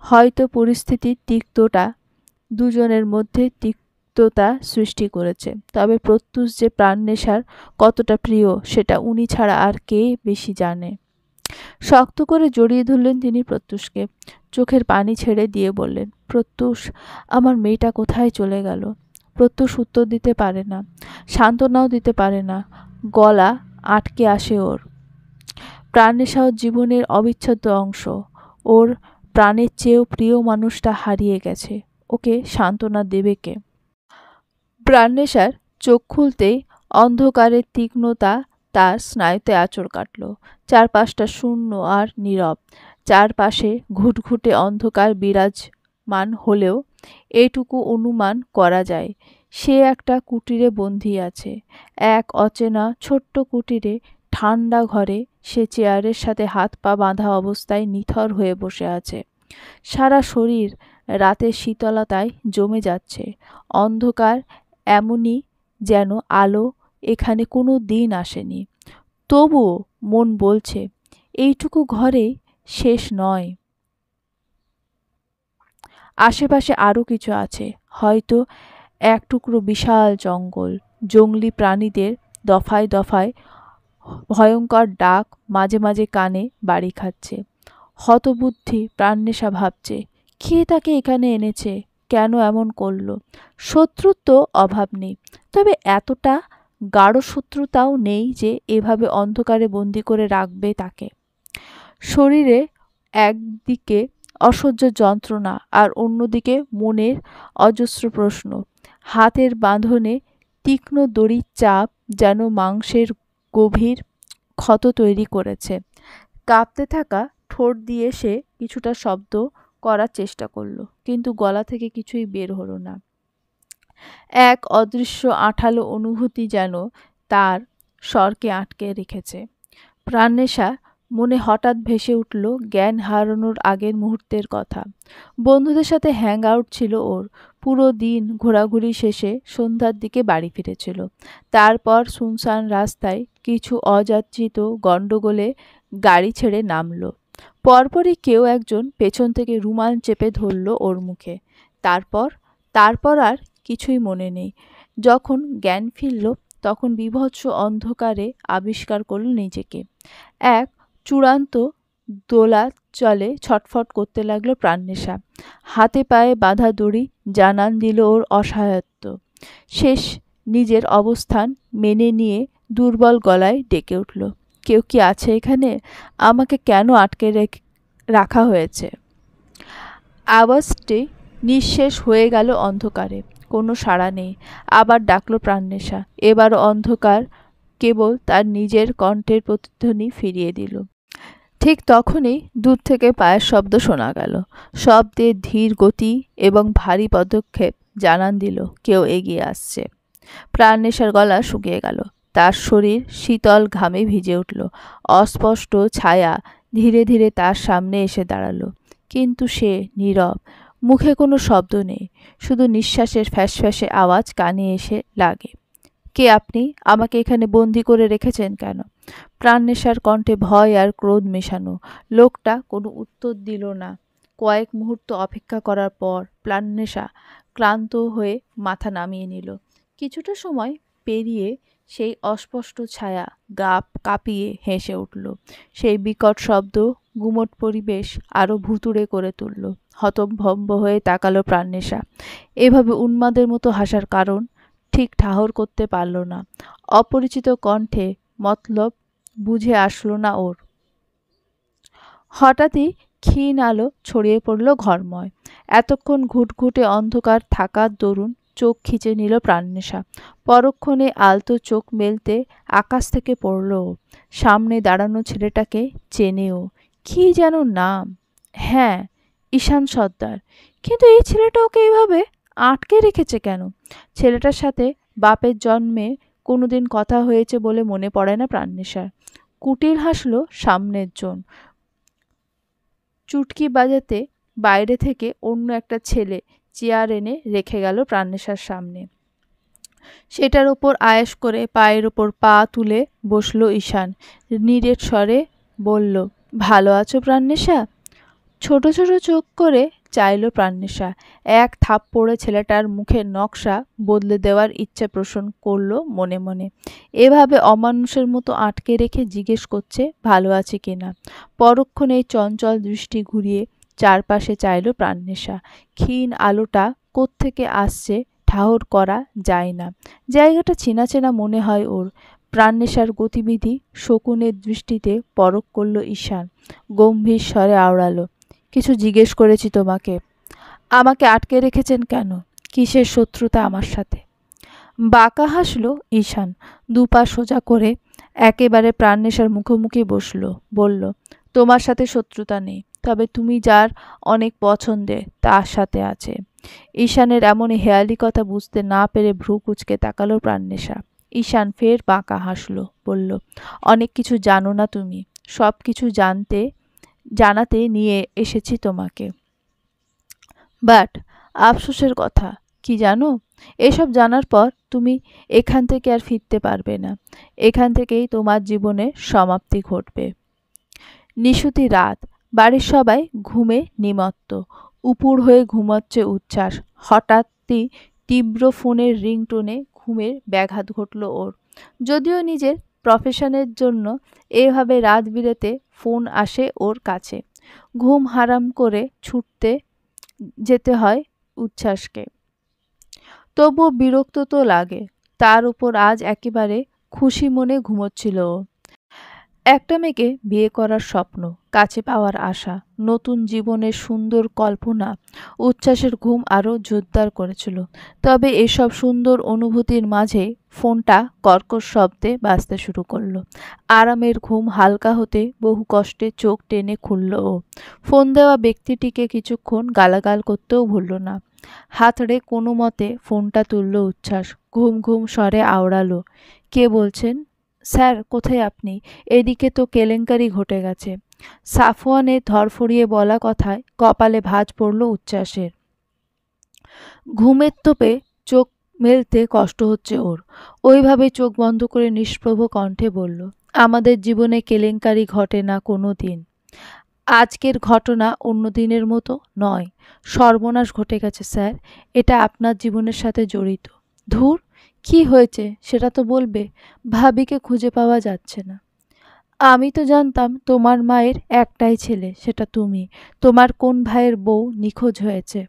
হয়তো পরিস্থিতির তিক্ততা দুজনের মধ্যে তিক্ততা সৃষ্টি করেছে। তবে প্রত্যুষ যে প্রাণনেশার কতটা প্রিয় সেটা উনি ছাড়া আর কে বেশি জানে। শক্ত করে জড়িয়ে ধরলেন তিনি প্রত্যুষকে। চোখের পানি ছেড়ে দিয়ে বললেন, প্রত্যুষ, আমার মেয়েটা কোথায় চলে গেল? প্রত্যুষ উত্তর দিতে পারে না, সান্ত্বনাও দিতে পারে না। গলা আটকে আসে ওর। প্রাণনেশা ওর জীবনের অবিচ্ছেদ্য অংশ। ওর প্রাণের চেয়েও প্রিয় মানুষটা হারিয়ে গেছে। ওকে সান্ত্বনা দেবে কে? প্রাণনেশার চোখ খুলতেই অন্ধকারের তীক্ষ্ণতা তার স্নায়ুতে আঁচড় কাটল। চারপাশটা শূন্য আর নীরব। চারপাশে ঘুটঘুটে অন্ধকার বিরাজমান হলেও এটুকু অনুমান করা যায়, সে একটা কুটিরে বন্দী আছে। এক অচেনা ছোট্ট কুটিরে, ঠান্ডা ঘরে সে চেয়ারের সাথে হাত পা বাঁধা অবস্থায় নিথর হয়ে বসে আছে। সারা শরীর রাতের শীতলতায় জমে যাচ্ছে। অন্ধকার এমনই যেন আলো এখানে কোনো দিন আসেনি। তবুও মন বলছে এইটুকু ঘরে শেষ নয়। আশেপাশে আরও কিছু আছে, হয়তো এক টুকরো বিশাল জঙ্গল, জংলি প্রাণীদের দফায় দফায় ভয়ঙ্কর ডাক মাঝে মাঝে কানে বাড়ি খাচ্ছে। হতবুদ্ধি প্রাণনেশা ভাবছে, কে তাকে এখানে এনেছে, কেন এমন করলো। শত্রুর তো অভাব নেই, তবে এতটা গাঢ় শত্রুতাও নেই যে এভাবে অন্ধকারে বন্দি করে রাখবে তাকে। শরীরে একদিকে অসহ্য যন্ত্রণা আর অন্যদিকে মনের অজস্র প্রশ্ন। হাতের বাঁধনে তীক্ষ্ণ দড়ির চাপ যেন মাংসের গভীর ক্ষত তৈরি করেছে। কাঁপতে থাকা ঠোঁট দিয়ে সে কিছুটা শব্দ করার চেষ্টা করলো, কিন্তু গলা থেকে কিছুই বের হলো না। এক অদৃশ্য আঠালো অনুভূতি যেন তার স্বরকে আটকে রেখেছে। প্রাণনেশা মনে হঠাৎ ভেসে উঠল জ্ঞান হারানোর আগের মুহূর্তের কথা। বন্ধুদের সাথে হ্যাং আউট ছিল ওর। পুরো দিন ঘোরাঘুরি শেষে সন্ধ্যার দিকে বাড়ি ফিরেছিল। তারপর সুনসান রাস্তায় কিছু অযাচিত গণ্ডগোলে গাড়ি ছেড়ে নামল। পরপরই কেউ একজন পেছন থেকে রুমাল চেপে ধরল ওর মুখে। তারপর আর কিছুই মনে নেই। যখন জ্ঞান ফিরল তখন বীভৎস অন্ধকারে আবিষ্কার করল নিজেকে। এক চূড়ান্ত দোলাচলে ছটফট করতে লাগলো প্রাণনেশা। হাতে পায়ে বাঁধা দড়ি জানান দিল ওর অসহায়ত্ব। শেষ নিজের অবস্থান মেনে নিয়ে দুর্বল গলায় ডেকে উঠল, কেউ কি আছে এখানে? আমাকে কেন আটকে রাখা হয়েছে? আওয়াজটি নিঃশেষ হয়ে গেল অন্ধকারে। কোনো সাড়া নেই। আবার ডাকলো প্রাণনেশা। এবার অন্ধকার কেবল তার নিজের কণ্ঠের প্রতিধ্বনি ফিরিয়ে দিল। ঠিক তখনই দূর থেকে পায়ের শব্দ শোনা গেল। শব্দের ধীর গতি এবং ভারী পদক্ষেপ জানান দিল কেউ এগিয়ে আসছে। প্রাণনেশার গলা শুকিয়ে গেল। তার শরীর শীতল ঘামে ভিজে উঠল। অস্পষ্ট ছায়া ধীরে ধীরে তার সামনে এসে দাঁড়ালো, কিন্তু সে নীরব। মুখে কোনো শব্দ নেই, শুধু নিঃশ্বাসের ফ্যাঁসফ্যাঁসে আওয়াজ কানে এসে লাগে। কে আপনি? আমাকে এখানে বন্দি করে রেখেছেন কেন? প্রাণনেশার কণ্ঠে ভয় আর ক্রোধ মেশানো। লোকটা কোনো উত্তর দিল না। কয়েক মুহূর্ত অপেক্ষা করার পর প্রাণনেশা ক্লান্ত হয়ে মাথা নামিয়ে নিল। কিছুটা সময় পেরিয়ে সেই অস্পষ্ট ছায়া কাঁপিয়ে হেসে উঠল। সেই বিকট শব্দ গুমট পরিবেশ আরো ভুতুড়ে করে তুলল। হতভম্ব হয়ে তাকালো প্রাণনেশা। এভাবে উন্মাদের মতো হাসার কারণ ঠিক ঠাহর করতে পারল না। অপরিচিত কণ্ঠে মতলব বুঝে আসলো না ওর। হঠাৎই ক্ষীণ আলো ছড়িয়ে পড়ল ঘরময়। এতক্ষণ ঘুটঘুটে অন্ধকার থাকার দরুন চোখ খিচে নিল প্রাণনেশা। পরক্ষণে আলতো চোখ মেলতে আকাশ থেকে পড়ল। সামনে দাঁড়ানো ছেলেটাকে চেনেও। কি যেন নাম? হ্যাঁ, ঈশান সর্দার। কিন্তু এই ছেলেটা ওকে এইভাবে আটকে রেখেছে কেন? ছেলেটার সাথে বাপের জন্মে কোনোদিন কথা হয়েছে বলে মনে পড়ে না প্রাণনেশার। কুটিল হাসল সামনের জন। চুটকি বাজাতে বাইরে থেকে অন্য একটা ছেলে চেয়ার এনে রেখে গেল প্রাণনেশার সামনে। সেটার ওপর আয়েশ করে পায়ের ওপর পা তুলে বসল ঈশান। নিরেট স্বরে বলল, ভালো আছো প্রাণনেশা? ছোট ছোট চোখ করে চাইল প্রাণনেশা। এক থাপ্পড়ে ছেলেটার মুখের নকশা বদলে দেওয়ার ইচ্ছে পোষণ করল মনে মনে। এভাবে অমানুষের মতো আটকে রেখে জিজ্ঞেস করছে ভালো আছে কিনা। পরক্ষণে চঞ্চল দৃষ্টি ঘুরিয়ে চারপাশে চাইল প্রাণনেশা। ক্ষীণ আলোটা কোত্থেকে আসছে ঠাহর করা যায় না। জায়গাটা চেনা চেনা মনে হয় ওর। প্রাণনেশার গতিবিধি শকুনের দৃষ্টিতে পরখ করল ঈশান। গম্ভীর স্বরে আওড়ালো, কিছু জিজ্ঞেস করেছি তোমাকে। আমাকে আটকে রেখেছেন কেন? কিসের শত্রুতা আমার সাথে? বাঁকা হাসল ঈশান। দুপা সোজা করে একেবারে প্রাণনেশার মুখোমুখি বসল। বলল, তোমার সাথে শত্রুতা নেই, তবে তুমি যার অনেক পছন্দের তার সাথে আছে। ঈশানের এমন হেয়ালি কথা বুঝতে না পেরে ভ্রু কুঁচকে তাকালো প্রাণনেশা। ঈশান ফের বাঁকা হাসল। বলল, অনেক কিছু জানো না তুমি। সব কিছু জানাতে নিয়ে এসেছি তোমাকে। বাট আফসোসের কথা কি জানো? এসব জানার পর তুমি এখান থেকে আর ফিরতে পারবে না। এখান থেকেই তোমার জীবনের সমাপ্তি ঘটবে। নিশুতি রাত। বাড়ির সবাই ঘুমে নিমত্ত। উপুড় হয়ে ঘুমাচ্ছে উচ্ছ্বাস। হঠাৎই তীব্র ফোনের রিংটোনে ঘুমের ব্যাঘাত ঘটল ওর। যদিও নিজের প্রফেশনের জন্য এভাবে রাত বিরেতে ফোন আসে ওর কাছে। ঘুম হারাম করে ছুটতে যেতে হয় উচ্ছ্বাসকে। তবুও বিরক্ত তো লাগে। তার উপর আজ একেবারে খুশি মনে ঘুমোচ্ছিল ও। একটা মেয়েকে বিয়ে করার স্বপ্ন, কাছে পাওয়ার আশা, নতুন জীবনের সুন্দর কল্পনা উচ্ছ্বাসের ঘুম আরও জোরদার করেছিল। তবে এসব সুন্দর অনুভূতির মাঝে ফোনটা কর্কশ শব্দে বাজতে শুরু করলো। আরামের ঘুম হালকা হতে বহু কষ্টে চোখ টেনে খুলল ও। ফোন দেওয়া ব্যক্তিটিকে কিছুক্ষণ গালাগাল করতেও ভুলল না। হাতড়ে কোনো মতে ফোনটা তুলল উচ্ছ্বাস। ঘুম ঘুম স্বরে আওড়ালো, কে বলছেন? স্যার, কোথায় আপনি? এদিকে তো কেলেঙ্কারি ঘটে গেছে। সাফওয়ানের ধরফড়িয়ে বলা কথায় কপালে ভাঁজ পড়ল উচ্ছ্বাসের। ঘুমের তোপে চোখ মেলতে কষ্ট হচ্ছে ওর। ওইভাবে চোখ বন্ধ করে নিষ্প্রভ কণ্ঠে বলল, আমাদের জীবনে কেলেঙ্কারি ঘটে না কোনো দিন। আজকের ঘটনা অন্য দিনের মতো নয়। সর্বনাশ ঘটে গেছে স্যার। এটা আপনার জীবনের সাথে জড়িত। ধুর, কি হয়েছে সেটা তো বলবে। ভাবিকে খুঁজে পাওয়া যাচ্ছে না। আমি তো জানতাম তোমার মায়ের একটাই ছেলে, সেটা তুমি। তোমার কোন ভাইয়ের বউ নিখোঁজ হয়েছে?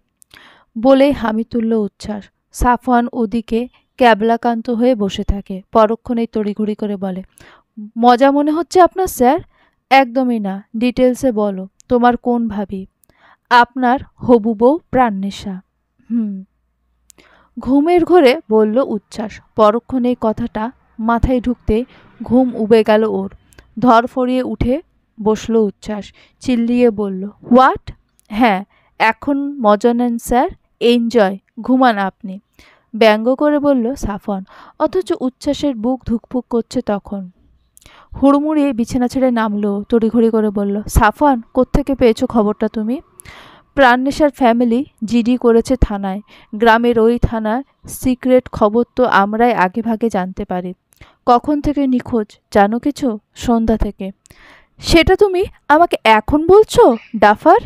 বলেই হামি তুলল উচ্ছ্বাস। সাফওয়ান ওদিকে ক্যাবলাকান্ত হয়ে বসে থাকে। পরক্ষণেই তড়িঘড়ি করে বলে, মজা মনে হচ্ছে আপনার স্যার? একদমই না, ডিটেলসে বলো। তোমার কোন ভাবি? আপনার হবু বউ প্রাণনেশা। ঘুমের ঘোরে বলল উচ্ছ্বাস। পরক্ষণে কথাটা মাথায় ঢুকতে ঘুম উবে গেল ওর। ধরফড়িয়ে উঠে বসল উচ্ছ্বাস। চিল্লিয়ে বলল, হোয়াট? হ্যাঁ, এখন মজা নেন স্যার, এনজয়, ঘুমান আপনি, ব্যঙ্গ করে বলল সাফওয়ান। অথচ উচ্ছ্বাসের বুক ধুকপুক করছে তখন। হুড়মুড়িয়ে বিছানা ছেড়ে নামলো। তড়িঘড়ি করে বলল, সাফওয়ান, কোত্থেকে পেয়েছো খবরটা তুমি? প্রাণনেশার ফ্যামিলি জিডি করেছে থানায়। গ্রামের ওই থানার সিক্রেট খবর তো আমরাই আগেভাগে জানতে পারি। কখন থেকে নিখোঁজ জানো কিছু? সন্ধ্যা থেকে। সেটা তুমি আমাকে এখন বলছো, ডাফার?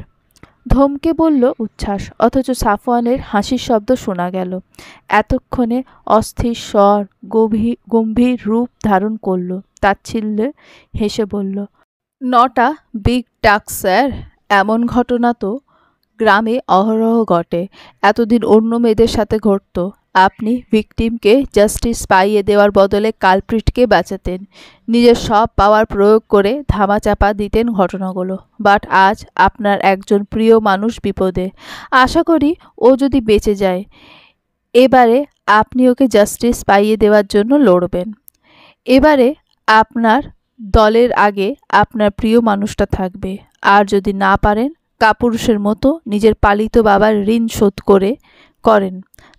ধমকে বলল উচ্ছ্বাস। অথচ সাফওয়ানের হাসির শব্দ শোনা গেল। এতক্ষণে অস্থির স্বর গম্ভীর রূপ ধারণ করল। তাচ্ছিল্যে হেসে বলল, নটা বিগ টাক স্যার। এমন ঘটনা তো গ্রামে অহরহ ঘটে। এতদিন অন্য মেয়েদের সাথে ঘটত। আপনি ভিকটিমকে জাস্টিস পাইয়ে দেওয়ার বদলে কালপ্রিটকে বাঁচাতেন। নিজের সব পাওয়ার প্রয়োগ করে ধামাচাপা দিতেন ঘটনাগুলো। বাট আজ আপনার একজন প্রিয় মানুষ বিপদে। আশা করি ও যদি বেঁচে যায়, এবারে আপনি ওকে জাস্টিস পাইয়ে দেওয়ার জন্য লড়বেন। এবারে আপনার দলের আগে আপনার প্রিয় মানুষটা থাকবে। আর যদি না পারেন, কাপুরুষের মতো নিজের পালিত বাবার ঋণ শোধ করেন,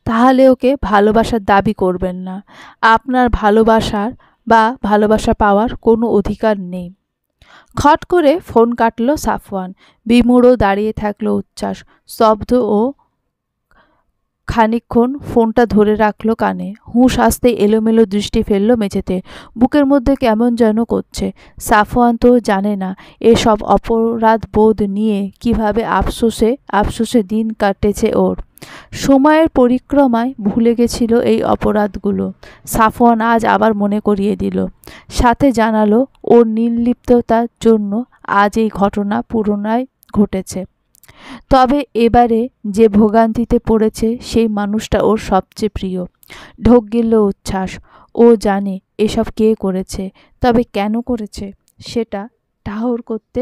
তাহলে ওকে ভালোবাসার দাবি করবেন না। আপনার ভালোবাসা পাওয়ার কোনো অধিকার নেই। খট করে ফোন কাটল সাফওয়ান। বিমূঢ় দাঁড়িয়ে থাকলো উচ্ছ্বাস, স্তব্ধ ও। খানিকক্ষণ ফোনটা ধরে রাখলো কানে। হুঁশ আসতে এলোমেলো দৃষ্টি ফেলল মেঝেতে। বুকের মধ্যে কেমন যেন করছে। সাফওয়ান তো জানে না এসব অপরাধ বোধ নিয়ে কিভাবে আফসোসে দিন কাটেছে ওর। সময়ের পরিক্রমায় ভুলে গেছিল এই অপরাধগুলো। সাফওয়ান আজ আবার মনে করিয়ে দিল। সাথে জানালো ওর নির্লিপ্ততার জন্য আজ এই ঘটনা পুনরায় ঘটেছে। তবে এবারে যে ভোগান্তিতে পড়েছে সেই মানুষটা ওর সবচেয়ে প্রিয়। ঢোক গিলল উচ্ছ্বাস। ও জানে এসব কে করেছে, তবে কেন করেছে সেটা ঠাহর করতে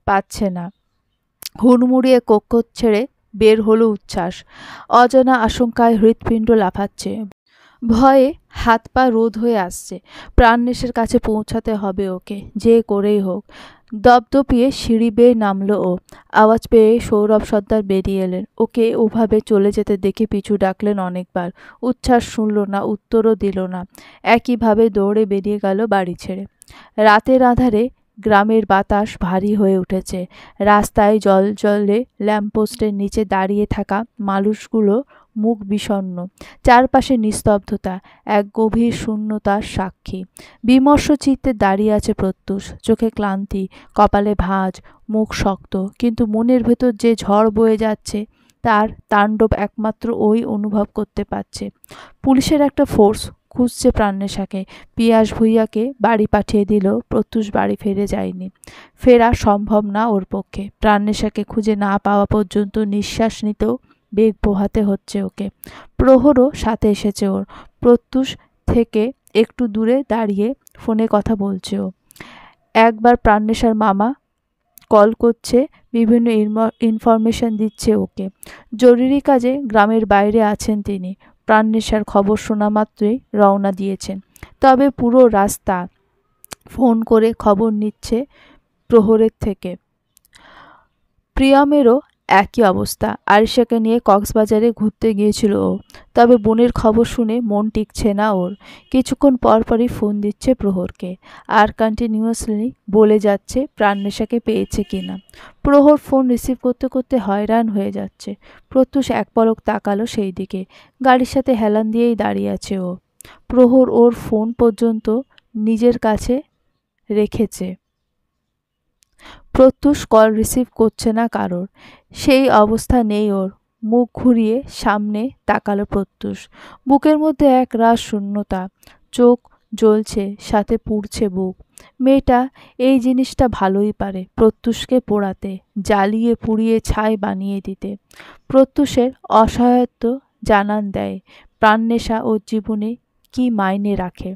পারছে না। হুড়মুড়িয়ে কক্ষ ছেড়ে বের হলো উচ্ছ্বাস। অজানা আশঙ্কায় হৃৎপিণ্ড লাফাচ্ছে। ভয়ে হাত পা রোধ হয়ে আসছে। প্রাণনেশের কাছে পৌঁছাতে হবে ওকে, যে করেই হোক। দপদপিয়ে সিঁড়ি বেয়ে নামলো ও। আওয়াজ পেয়ে সৌরভ সর্দার বেরিয়ে এলেন। ওকে ওভাবে চলে যেতে দেখে পিছু ডাকলেন অনেকবার। উচ্ছ্বাস শুনল না, উত্তরও দিল না। একইভাবে দৌড়ে বেরিয়ে গেল বাড়ি ছেড়ে। রাতের আঁধারে গ্রামের বাতাস ভারী হয়ে উঠেছে। রাস্তায় জলজলে ল্যাম্পপোস্টের নিচে দাঁড়িয়ে থাকা মানুষগুলো মুখ বিষণ্ণ। চারপাশে নিস্তব্ধতা, এক গভীর শূন্যতার সাক্ষী। বিমর্ষ চিত্তে দাঁড়িয়ে আছে প্রত্যুষ। চোখে ক্লান্তি, কপালে ভাঁজ, মুখ শক্ত। কিন্তু মনের ভেতর যে ঝড় বয়ে যাচ্ছে তার তাণ্ডব একমাত্র ওই অনুভব করতে পারছে। পুলিশের একটা ফোর্স খুঁজছে প্রাণনেশাকে। পিয়াস ভূঁইয়াকে বাড়ি পাঠিয়ে দিল, প্রত্যুষ বাড়ি ফিরে যায়নি। ফেরা সম্ভব না ওর পক্ষে। প্রাণনেশাকে খুঁজে না পাওয়া পর্যন্ত নিঃশ্বাস নিতেও বেগ পোহাতে হচ্ছে ওকে। প্রহরও সাথে এসেছে ওর। প্রত্যুষ থেকে একটু দূরে দাঁড়িয়ে ফোনে কথা বলছে ও। একবার প্রাণনেশার মামা কল করছে, বিভিন্ন ইনফরমেশন দিচ্ছে ওকে। জরুরি কাজে গ্রামের বাইরে আছেন তিনি। প্রাণনেশার খবর শোনা মাত্রই রওনা দিয়েছেন। তবে পুরো রাস্তা ফোন করে খবর নিচ্ছে প্রহরের থেকে। প্রিয়মেরও একই অবস্থা। আরিশাকে নিয়ে কক্সবাজারে ঘুরতে গিয়েছিল ও। তবে বোনের খবর শুনে মন টিকছে না ওর। কিছুক্ষণ পরপরই ফোন দিচ্ছে প্রহরকে, আর কন্টিনিউয়াসলি বলে যাচ্ছে প্রাণনেশাকে পেয়েছে কিনা। প্রহর ফোন রিসিভ করতে করতে হয়রান হয়ে যাচ্ছে। প্রত্যুষ এক পলক তাকালো সেই দিকে। গাড়ির সাথে হেলান দিয়েই দাঁড়িয়ে আছে ও। প্রহর ওর ফোন পর্যন্ত নিজের কাছে রেখেছে। প্রত্যুষ কল রিসিভ করছে না কারোর। সেই অবস্থা নেই ওর। মুখ ঘুরিয়ে সামনে তাকালো প্রত্যুষ। বুকের মধ্যে এক রাস শূন্যতা। চোখ জ্বলছে, সাথে পুড়ছে বুক। মেয়েটা এই জিনিসটা ভালোই পারে, প্রত্যুষকে পোড়াতে, জ্বালিয়ে পুড়িয়ে ছাই বানিয়ে দিতে। প্রত্যুষের অসহায়ত্ব জানান দেয় প্রাণনেশা ওর জীবনে কি মাইনে রাখে।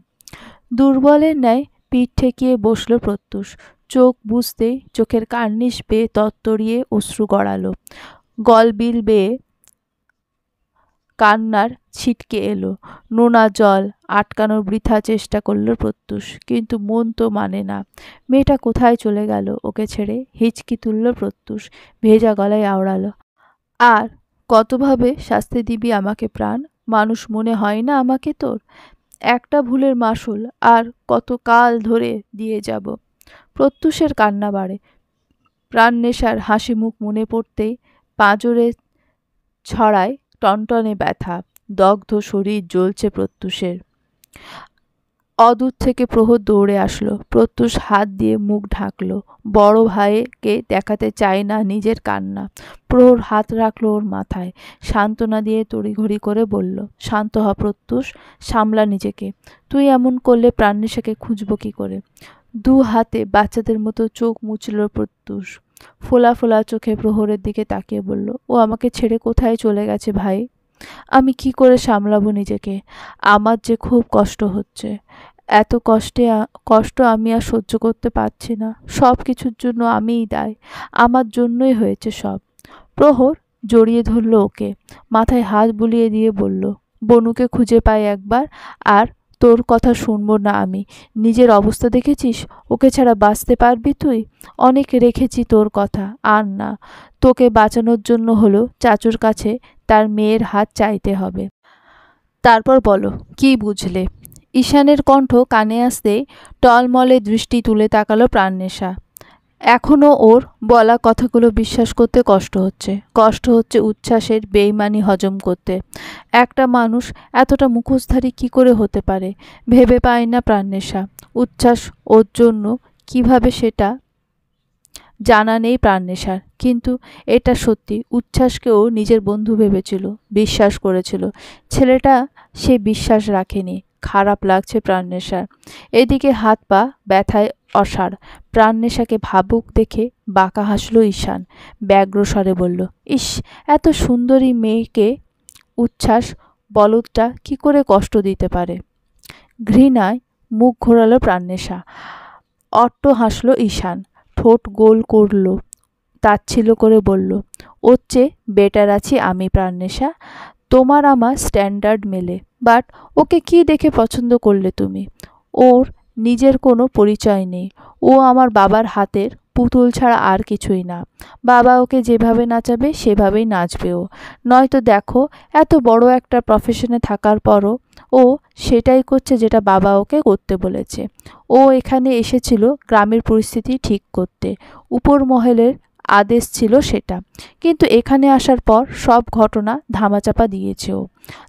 দুর্বলের ন্যায় পিঠ ঠেকিয়ে বসল প্রত্যুষ। চোখ বুঝতেই চোখের কার্নিশ বেয়ে তত্তরিয়ে অশ্রু গড়ালো। গলবিল বেয়ে কান্নার ছিটকে এলো। নোনা জল আটকানোর বৃথা চেষ্টা করল প্রত্যুষ, কিন্তু মন তো মানে না। মেয়েটা কোথায় চলে গেল ওকে ছেড়ে? হিচকি তুলল প্রত্যুষ, ভেজা গলায় আওড়ালো, আর কতভাবে শাস্তি দিবি আমাকে প্রাণ? মানুষ মনে হয় না আমাকে তোর? একটা ভুলের মাসুল আর কত কাল ধরে দিয়ে যাব। প্রত্যুষের কান্না বাড়ে। প্রাণনেশার হাসি মুখ মনে পড়তেই পাঁজরে ছড়ায় টনটনে ব্যথা। দগ্ধ শরীর জ্বলছে প্রত্যুষের। অদূর থেকে প্রহর দৌড়ে আসলো। প্রত্যুষ হাত দিয়ে মুখ ঢাকলো। বড় ভাইকে দেখাতে চায় না নিজের কান্না। প্রহর হাত রাখলো ওর মাথায়, সান্ত্বনা দিয়ে তড়িঘড়ি করে বলল, শান্ত হ প্রত্যুষ, সামলা নিজেকে। তুই এমন করলে প্রাণনেশাকে খুঁজব কি করে? দু হাতে বাচ্চাদের মতো চোখ মুছল প্রত্যুষ। ফোলা ফোলা চোখে প্রহরের দিকে তাকিয়ে বলল, ও আমাকে ছেড়ে কোথায় চলে গেছে ভাই? আমি কি করে সামলাবো নিজেকে? আমার যে খুব কষ্ট হচ্ছে। এত কষ্ট আমি আর সহ্য করতে পারছি না। সব কিছুর জন্য আমিই দায়। আমার জন্যই হয়েছে সব। প্রহর জড়িয়ে ধরল ওকে, মাথায় হাত বুলিয়ে দিয়ে বলল, বনুকে খুঁজে পাই একবার, আর তোর কথা শুনবো না আমি। নিজের অবস্থা দেখেছিস? ওকে ছাড়া বাঁচতে পারবি তুই? অনেক রেখেছি তোর কথা, আর না। তোকে বাঁচানোর জন্য হলো চাচুর কাছে তার মেয়ের হাত চাইতে হবে। তারপর বলো, কি বুঝলে? ঈশানের কণ্ঠ কানে আসতেই টলমলে দৃষ্টি তুলে তাকালো প্রাণনেশা। এখনও ওর বলা কথাগুলো বিশ্বাস করতে কষ্ট হচ্ছে উচ্ছ্বাসের বেইমানি হজম করতে। একটা মানুষ এতটা মুখোশধারী কি করে হতে পারে ভেবে পায় না প্রাণনেশা। উচ্ছ্বাস ওর জন্য কিভাবে সেটা জানা নেই প্রাণনেশার, কিন্তু এটা সত্যি। উচ্ছ্বাসকেও নিজের বন্ধু ভেবেছিল, বিশ্বাস করেছিল। ছেলেটা সে বিশ্বাস রাখেনি। খারাপ লাগছে প্রাণনেশার। এদিকে হাত পা ব্যথায় অসাড়। প্রাণনেশাকে ভাবুক দেখে বাঁকা হাসল ঈশান। ব্যগ্র স্বরে বলল, ইস, এত সুন্দরী মেয়েকে উচ্ছ্বাস বলদটা কি করে কষ্ট দিতে পারে? ঘৃণায় মুখ ঘোরালো প্রাণনেশা। অট্ট হাসল ঈশান, ঠোঁট গোল করল, তাচ্ছিল্য করে বলল, ওর চেয়ে বেটার আছি আমি প্রাণনেশা। তোমার আমার স্ট্যান্ডার্ড মেলে। বাট ওকে কি দেখে পছন্দ করলে তুমি? ওর নিজের কোনো পরিচয় নেই। ও আমার বাবার হাতের পুতুল ছাড়া আর কিছুই না। বাবা ওকে যেভাবে নাচাবে সেভাবেই নাচবে ও। নয়তো দেখো, এত বড় একটা প্রফেশনে থাকার পরও ও সেটাই করছে যেটা বাবা ওকে করতে বলেছে। ও এখানে এসেছিল গ্রামের পরিস্থিতি ঠিক করতে, উপর মহলের আদেশ ছিল সেটা। কিন্তু এখানে আসার পর সব ঘটনা ধামাচাপা দিয়েছে ও।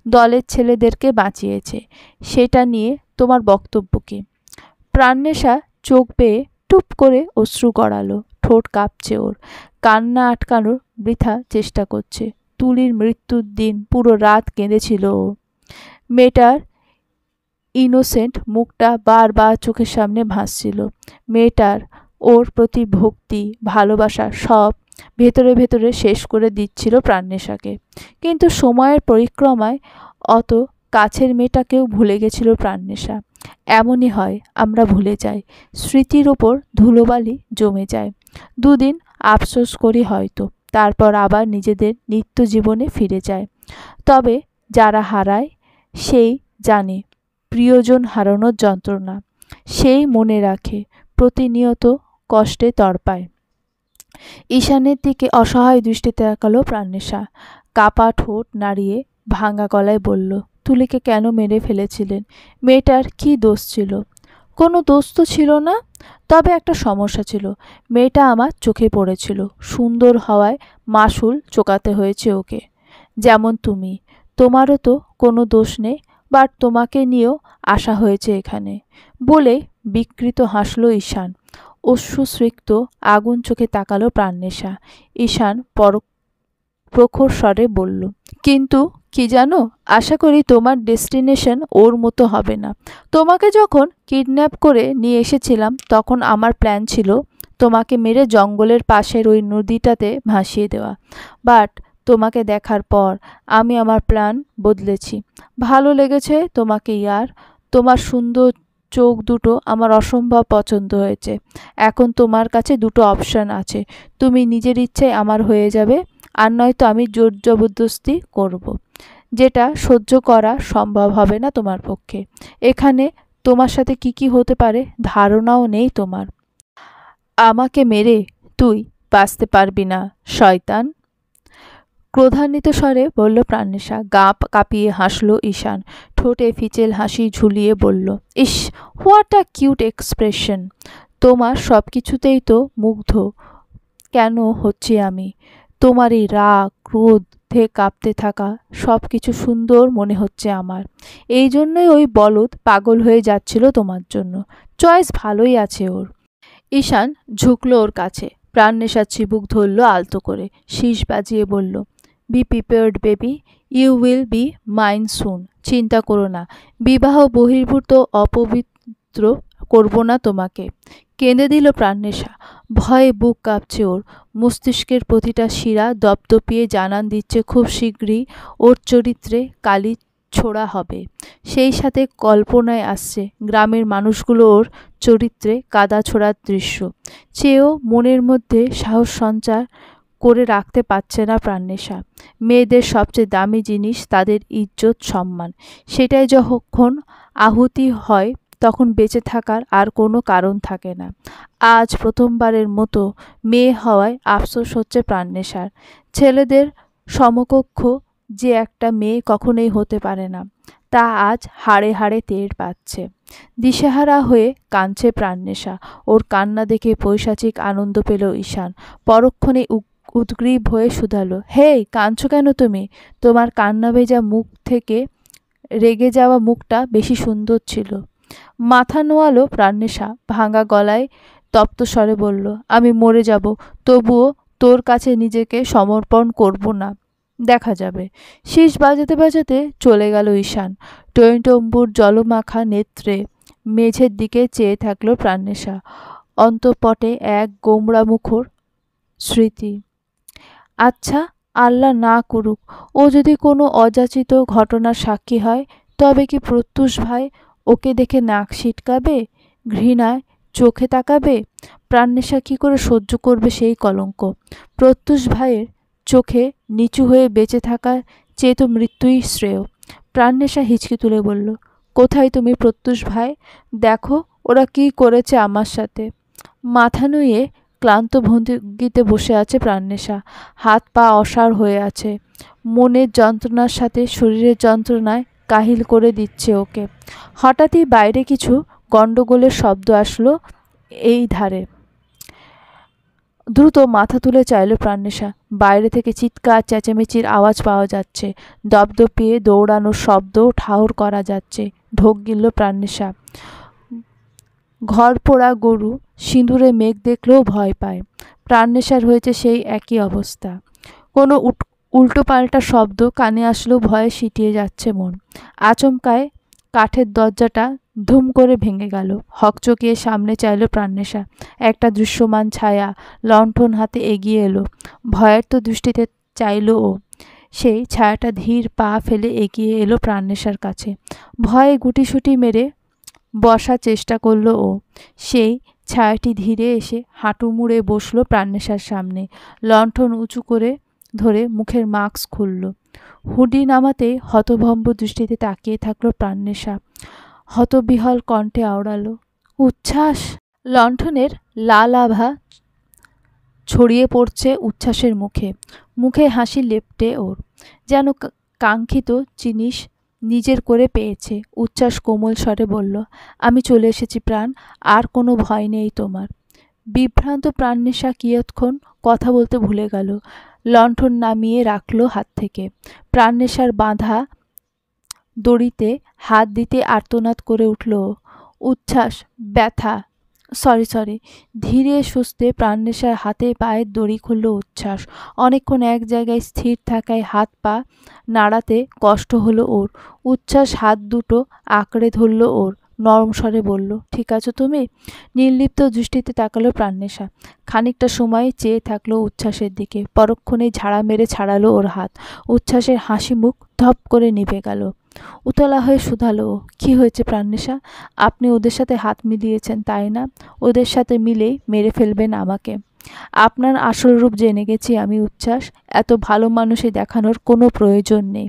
দলের ছেলেদেরকে বাঁচিয়েছে। সেটা নিয়ে তোমার বক্তব্য কী? প্রাণনেশা চোখ বেয়ে টুপ করে অশ্রু গড়ালো। ঠোঁট কাঁপছে ওর। কান্না আটকানোর বৃথা চেষ্টা করছে। তুলির মৃত্যুর দিন পুরো রাত কেঁদেছিল ও। মেয়েটার ইনোসেন্ট মুখটা বারবার চোখের সামনে ভাসছিল। মেয়েটার ওর প্রতি ভক্তি, ভালোবাসা সব ভেতরে ভেতরে শেষ করে দিচ্ছিল প্রাণনেশাকে। কিন্তু সময়ের পরিক্রমায় অত কাছের মেয়েটাকেও ভুলে গেছিল প্রাণনেশা। এমনই হয়, আমরা ভুলে যাই, স্মৃতির ওপর ধুলোবালি জমে যায়। দুদিন আফসোস করি হয়তো, তারপর আবার নিজেদের নিত্য জীবনে ফিরে যায়। তবে যারা হারায় সেই জানে প্রিয়জন হারানোর যন্ত্রণা, সেই মনে রাখে, প্রতিনিয়ত কষ্টে তড়পায়। ঈশানের দিকে অসহায় দৃষ্টিতে তাকালো প্রাণনেশা। কাপা ঠোঁট নাড়িয়ে ভাঙা গলায় বলল, তুলিকে কেন মেরে ফেলেছিলেন? মেয়েটার কি দোষ ছিল? কোনো দোষ তো ছিল না, তবে একটা সমস্যা ছিল। মেয়েটা আমার চোখে পড়েছিল, সুন্দর হওয়ায় মাসুল চোকাতে হয়েছে ওকে। যেমন তুমি, তোমারও তো কোনো দোষ নেই, বাট তোমাকে নিয়েও আসা হয়েছে এখানে। বলে বিকৃত হাসল ঈশান। অশ্রুসিক্ত আগুন চোখে তাকালো প্রাণনেশা। ঈশান প্রখর স্বরে বলল, কিন্তু কি জানো, আশা করি তোমার ডেস্টিনেশন ওর মতো হবে না। তোমাকে যখন কিডন্যাপ করে নিয়ে এসেছিলাম তখন আমার প্ল্যান ছিল তোমাকে মেরে জঙ্গলের পাশের ওই নদীটাতে ভাসিয়ে দেওয়া। বাট তোমাকে দেখার পর আমি আমার প্ল্যান বদলেছি। ভালো লেগেছে তোমাকে ইয়ার, তোমার সুন্দর চোখ দুটো আমার অসম্ভব পছন্দ হয়েছে। এখন তোমার কাছে দুটো অপশন আছে, তুমি নিজের ইচ্ছায় আমার হয়ে যাবে, আর নয়তো আমি জোর জবরদস্তি করব, যেটা সহ্য করা সম্ভব হবে না তোমার পক্ষে। এখানে তোমার সাথে কি কি হতে পারে ধারণাও নেই তোমার। আমাকে মেরে তুই বাঁচতে পারবি না শয়তান। ক্রোধান্বিত স্বরে বলল প্রাণনেশা। গা কাঁপিয়ে হাসল ঈশান, ঠোঁটে ফিচেল হাসি ঝুলিয়ে বলল, ইস, হোয়াট আ কিউট এক্সপ্রেশন। তোমার সব কিছুতেই তো মুগ্ধ কেন হচ্ছি আমি। তোমার এই রাগ, ক্রোধে কাঁপতে থাকা সব কিছু সুন্দর মনে হচ্ছে আমার। এই জন্যই ওই বলদ পাগল হয়ে যাচ্ছিল তোমার জন্য। চয়েস ভালোই আছে ওর। ঈশান ঝুঁকল ওর কাছে, প্রাণনেশার চিবুক ধরল আলতো করে, শীষ বাজিয়ে বলল, be prepared baby, you will be mine soon. চিন্তা করো না, বিবাহ বহির্ভূত অপবিত্র করব না তোমাকে। কেঁদে দিল প্রাণনেশা। ভয়ে বুক কাঁপছে ওর, মস্তিষ্কের প্রতিটা শিরা দপদপিয়ে জানান দিচ্ছে খুব শীঘ্রই ওর চরিত্রে কালি ছোড়া হবে। সেই সাথে কল্পনায় আসছে গ্রামের মানুষগুলো ওর চরিত্রে কাদা ছোড়ার দৃশ্য। চেয়েও মনের মধ্যে সাহস সঞ্চার করে রাখতে পারছে না প্রাণনেশা। মেয়েদের সবচেয়ে দামি জিনিস তাদের ইজ্জত সম্মান, সেটাই যখন আহুতি হয় তখন বেঁচে থাকার আর কোনো কারণ থাকে না। আজ প্রথমবারের মতো মেয়ে হওয়ায় আফসোস হচ্ছে প্রাণনেশার। ছেলেদের সমকক্ষ যে একটা মেয়ে কখনোই হতে পারে না, তা আজ হাড়ে হাড়ে টের পাচ্ছে। দিশেহারা হয়ে কাঁদছে প্রাণনেশা। ওর কান্না দেখে পৈশাচিক আনন্দ পেল ঈশান। পরক্ষণে উদ্গ্রীব হয়ে শুধালো, হেই, কাঁদছো কেন তুমি? তোমার কান্না ভেজা মুখ থেকে রেগে যাওয়া মুখটা বেশি সুন্দর ছিল। মাথা নোয়ালো প্রাণনেশা, ভাঙা গলায় তপ্ত স্বরে বলল, আমি মরে যাব, তবুও তোর কাছে নিজেকে সমর্পণ করব না, দেখা যাবে। শীষ বাজাতে বাজাতে চলে গেল ঈশান। টইটম্বুর জলমাখা নেত্রে মেঝের দিকে চেয়ে থাকলো প্রাণনেশা। অন্তঃপটে এক গোমড়া মুখর স্মৃতি। আচ্ছা, আল্লাহ না করুক ও যদি কোনো অযাচিত ঘটনার সাক্ষী হয়, তবে কি প্রত্যুষ ভাই ওকে দেখে নাক সিটকাবে, ঘৃণায় চোখে তাকাবে? প্রাণনেশা কী করে সহ্য করবে সেই কলঙ্ক? প্রত্যুষ ভাইয়ের চোখে নিচু হয়ে বেঁচে থাকার চেয়ে তো মৃত্যুই শ্রেয়। প্রাণনেশা হিচকি তুলে বলল, কোথায় তুমি প্রত্যুষ ভাই? দেখো ওরা কি করেছে আমার সাথে। মাথা নুয়ে ক্লান্ত ভঙ্গিতে বসে আছে প্রাণনেশা। হাত পা অসাড় হয়ে আছে। মনের যন্ত্রণার সাথে শরীরের যন্ত্রণায় কাহিল করে দিচ্ছে ওকে। হঠাৎই বাইরে কিছু গণ্ডগোলের শব্দ আসলো এই ধারে। দ্রুত মাথা তুলে চাইল প্রাণনেশা। বাইরে থেকে চিৎকার চেঁচামেচির আওয়াজ পাওয়া যাচ্ছে, দপদপিয়ে দৌড়ানোর শব্দ ঠাহর করা যাচ্ছে। ঢোক গিলল প্রাণনেশা। ঘর পোড়া গরু সিঁদুরে মেঘ দেখলেও ভয় পায়। প্রাণনেশার হয়েছে সেই একই অবস্থা। কোনো উল্টোপাল্টা শব্দ কানে আসলেও ভয়ে সিটিয়ে যাচ্ছে মন। আচমকায় কাঠের দরজাটা ধুম করে ভেঙে গেল। হকচকিয়ে সামনে চাইল প্রাণনেশা। একটা দৃশ্যমান ছায়া লণ্ঠন হাতে এগিয়ে এলো। ভয়ের তো দৃষ্টিতে চাইল ও। সেই ছায়াটা ধীর পা ফেলে এগিয়ে এলো প্রাণনেশার কাছে। ভয়ে গুটিসুটি মেরে বসার চেষ্টা করল ও। সেই ছায়াটি ধীরে এসে হাঁটু মুড়ে বসলো প্রাণনেশার সামনে। লণ্ঠন উঁচু করে ধরে মুখের মাস্ক খুলল। হুডি নামাতেই হতভম্ব দৃষ্টিতে তাকিয়ে থাকলো প্রাণনেশা। হতবিহল কণ্ঠে আওড়ালো, উচ্ছ্বাস! লণ্ঠনের লাল আভা ছড়িয়ে পড়ছে উচ্ছ্বাসের মুখে। মুখে হাসি লেপ্টে ওর, যেন কাঙ্ক্ষিত জিনিস নিজের করে পেয়েছে। উচ্ছ্বাস কোমল স্বরে বলল, আমি চলে এসেছি প্রাণ, আর কোনো ভয় নেই তোমার। বিভ্রান্ত প্রাণনেশা কিয়ৎক্ষণ কথা বলতে ভুলে গেল। লণ্ঠন নামিয়ে রাখল হাত থেকে। প্রাণনেশার বাঁধা দড়িতে হাত দিতে আর্তনাদ করে উঠল, উচ্ছ্বাস! ব্যথা! সরি। ধীরে সুস্থে প্রাণনেশার হাতে পায়ের দড়ি খুলল উচ্ছ্বাস। অনেকক্ষণ এক জায়গায় স্থির থাকায় হাত পা নাড়াতে কষ্ট হলো ওর। উচ্ছ্বাস হাত দুটো আঁকড়ে ধরল ওর। নরম স্বরে বলল, ঠিক আছো তুমি? নির্লিপ্ত দৃষ্টিতে তাকালো প্রাণনেশা। খানিকটা সময় চেয়ে থাকলো উচ্ছ্বাসের দিকে। পরক্ষণেই ঝাড়া মেরে ছাড়ালো ওর হাত। উচ্ছ্বাসের হাসি মুখ ধপ করে নিভে গেল। উতলা হয়ে শুধালো, কি হয়েছে প্রাণনেশা? আপনি ওদের সাথে হাত মিলিয়েছেন তাই না? ওদের সাথে মিলেই মেরে ফেলবেন আমাকে। আপনার আসল রূপ জেনে গেছি আমি উচ্ছ্বাস। এত ভালো মানুষই দেখানোর কোনো প্রয়োজন নেই।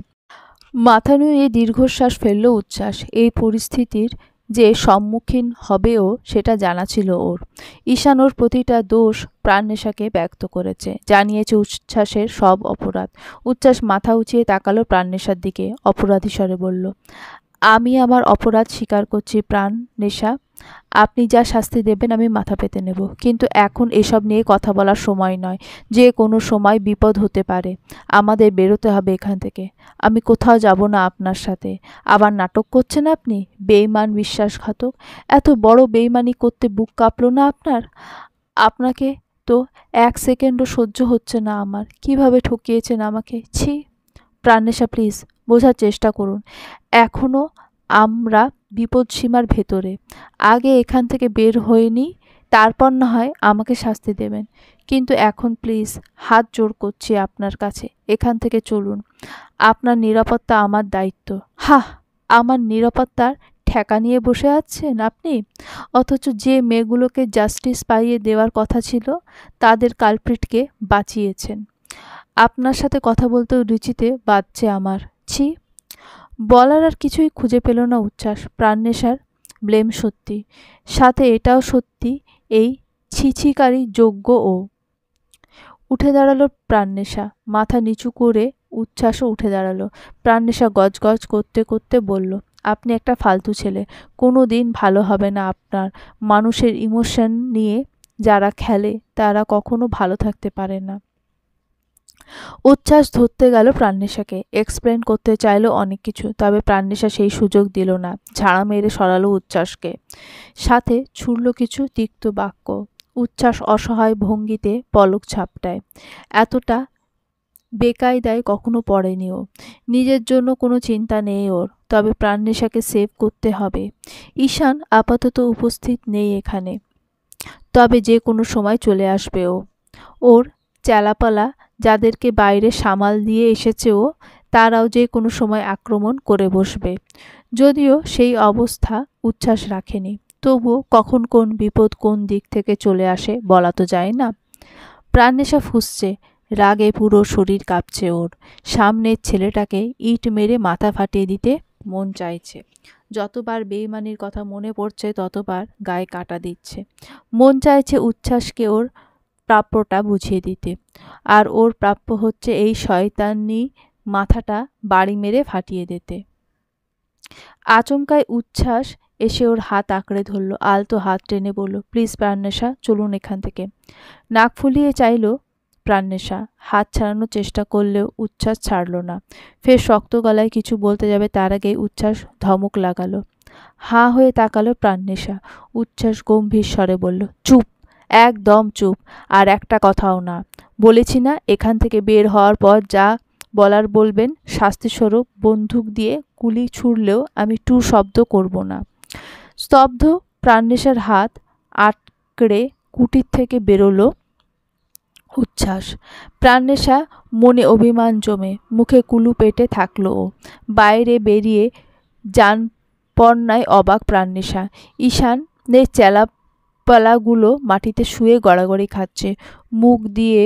মাথা নুয়ে দীর্ঘশ্বাস ফেলল উচ্ছ্বাস। এই পরিস্থিতির যে সম্মুখীন হবেও সেটা জানা ছিল ওর। ঈশান ওর প্রতিটা দোষ প্রাণনেশাকে ব্যক্ত করেছে, জানিয়েছে উচ্ছ্বাসের সব অপরাধ। উচ্ছ্বাস মাথা উঁচিয়ে তাকালো প্রাণনেশার দিকে, অপরাধী স্বরে বলল, আমি আমার অপরাধ স্বীকার করছি প্রাণনেশা। আপনি যা শাস্তি দেবেন আমি মাথা পেতে নেব, কিন্তু এখন এসব নিয়ে কথা বলার সময় নয়। যে কোনো সময় বিপদ হতে পারে। আমাদের বেরোতে হবে এখান থেকে। আমি কোথাও যাব না আপনার সাথে। আবার নাটক করছেন আপনি? বেঈমান, বিশ্বাসঘাতক! এত বড় বেঈমানি করতে বুক কাঁপল না আপনার? আপনাকে তো এক সেকেন্ডও সহ্য হচ্ছে না আমার। কিভাবে ঠকিয়েছেন আমাকে! ছি! প্রাণনেশা প্লিজ, বোঝার চেষ্টা করুন। এখনও আমরা বিপদসীমার ভেতরে। আগে এখান থেকে বের হয়নি, তারপর না হয় আমাকে শাস্তি দেবেন, কিন্তু এখন প্লিজ হাত জোড় করছি আপনার কাছে, এখান থেকে চলুন। আপনার নিরাপত্তা আমার দায়িত্ব। হাহ! আমার নিরাপত্তার ঠেকা নিয়ে বসে আছেন আপনি? অথচ যে মেয়েগুলোকে জাস্টিস পাইয়ে দেওয়ার কথা ছিল তাদের কালপ্রিটকে বাঁচিয়েছেন। আপনার সাথে কথা বলতেও রুচিতে বাধছে আমার। ছি! বলার আর কিছুই খুঁজে পেল না উচ্ছ্বাস। প্রাণনেশার ব্লেম সত্যি, সাথে এটাও সত্যি এই ছিছিকারী যোগ্য ও। উঠে দাঁড়ালো প্রাণনেশা। মাথা নিচু করে উচ্ছ্বাসও উঠে দাঁড়ালো। প্রাণনেশা গজগজ করতে করতে বলল, আপনি একটা ফালতু ছেলে। কোনো দিন ভালো হবে না আপনার। মানুষের ইমোশন নিয়ে যারা খেলে তারা কখনো ভালো থাকতে পারে না। উচ্ছ্বাস ধরতে গেল প্রাণনেশাকে, এক্সপ্লেন করতে চাইল অনেক কিছু, তবে প্রাণনেশা সেই সুযোগ দিল না। ঝাড়া মেরে সরালো উচ্ছ্বাসকে, সাথে ছুড়ল কিছু তিক্ত বাক্য। উচ্ছ্বাস অসহায় ভঙ্গিতে পলক ঝাপটায়। এতটা বেকায়দায় কখনো পড়েনি ও। নিজের জন্য কোনো চিন্তা নেই ওর, তবে প্রাণনেশাকে সেভ করতে হবে। ঈশান আপাতত উপস্থিত নেই এখানে, তবে যে কোনো সময় চলে আসবে ও। ওর চেলাপালা যাদেরকে বাইরে সামাল দিয়ে এসেছে ও, তারাও যে কোনো সময় আক্রমণ করে বসবে। যদিও সেই অবস্থা উচ্ছ্বাস রাখেনি, তবুও কখন কোন বিপদ কোন দিক থেকে চলে আসে বলা তো যায় না। প্রাণনেশা ফুঁসছে, রাগে পুরো শরীর কাঁপছে ওর। সামনের ছেলেটাকে ইট মেরে মাথা ফাটিয়ে দিতে মন চাইছে। যতবার বেঈমানির কথা মনে পড়ছে ততবার গায়ে কাঁটা দিচ্ছে। মন চাইছে উচ্ছ্বাসকে ওর প্রাপ্যটা বুঝিয়ে দিতে, আর ওর প্রাপ্য হচ্ছে এই শয়তানি মাথাটা বাড়ি মেরে ফাটিয়ে দিতে। আচমকায় উচ্ছ্বাস এসে ওর হাত আঁকড়ে ধরল, আলতো হাত টেনে বলল, প্লিজ প্রাণনেশা, চলুন এখান থেকে। নাক ফুলিয়ে চাইল প্রাণনেশা, হাত ছাড়ানোর চেষ্টা করলেও উচ্ছ্বাস ছাড়ল না। ফের শক্ত গলায় কিছু বলতে যাবে তার আগেই উচ্ছ্বাস ধমক লাগালো। হাঁ হয়ে তাকালো প্রাণনেশা। উচ্ছ্বাস গম্ভীর স্বরে বলল, চুপ, একদম চুপ, আর একটা কথাও না। বলেছি না এখান থেকে বের হওয়ার পর যা বলার বলবেন, শাস্তিস্বরূপ বন্দুক দিয়ে গুলি ছুড়লেও আমি টু শব্দ করব না। স্তব্ধ প্রাণনেশার হাত আটকে কুটির থেকে বেরোলো উচ্ছ্বাস। প্রাণনেশা মনে অভিমান জমে মুখে কুলু পেটে থাকলো ও। বাইরে বেরিয়ে যানপন্নায় অবাক প্রাণনেশা। ঈশানের চেলাপালাগুলো মাটিতে শুয়ে গড়াগড়ি খাচ্ছে, মুখ দিয়ে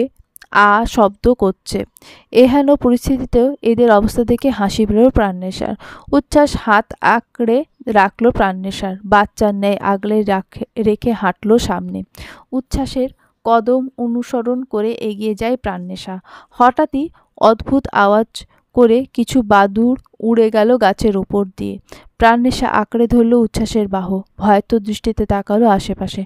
শব্দ করছে। এহেন পরিস্থিতিতেও এদের অবস্থা দেখে হাসি পেল প্রাণনেশার। উচ্ছ্বাস হাত আঁকড়ে রাখলো প্রাণনেশার, বাচ্চার ন্যায় আগলে রেখে হাঁটলো সামনে। উচ্ছ্বাসের কদম অনুসরণ করে এগিয়ে যায় প্রাণনেশা। হঠাৎই অদ্ভুত আওয়াজ করে কিছু বাদুড় উড়ে গেল গাছের ওপর দিয়ে। প্রাণনেশা আঁকড়ে ধরল উচ্ছ্বাসের বাহু, ভয়ার্ত দৃষ্টিতে তাকালো আশেপাশে।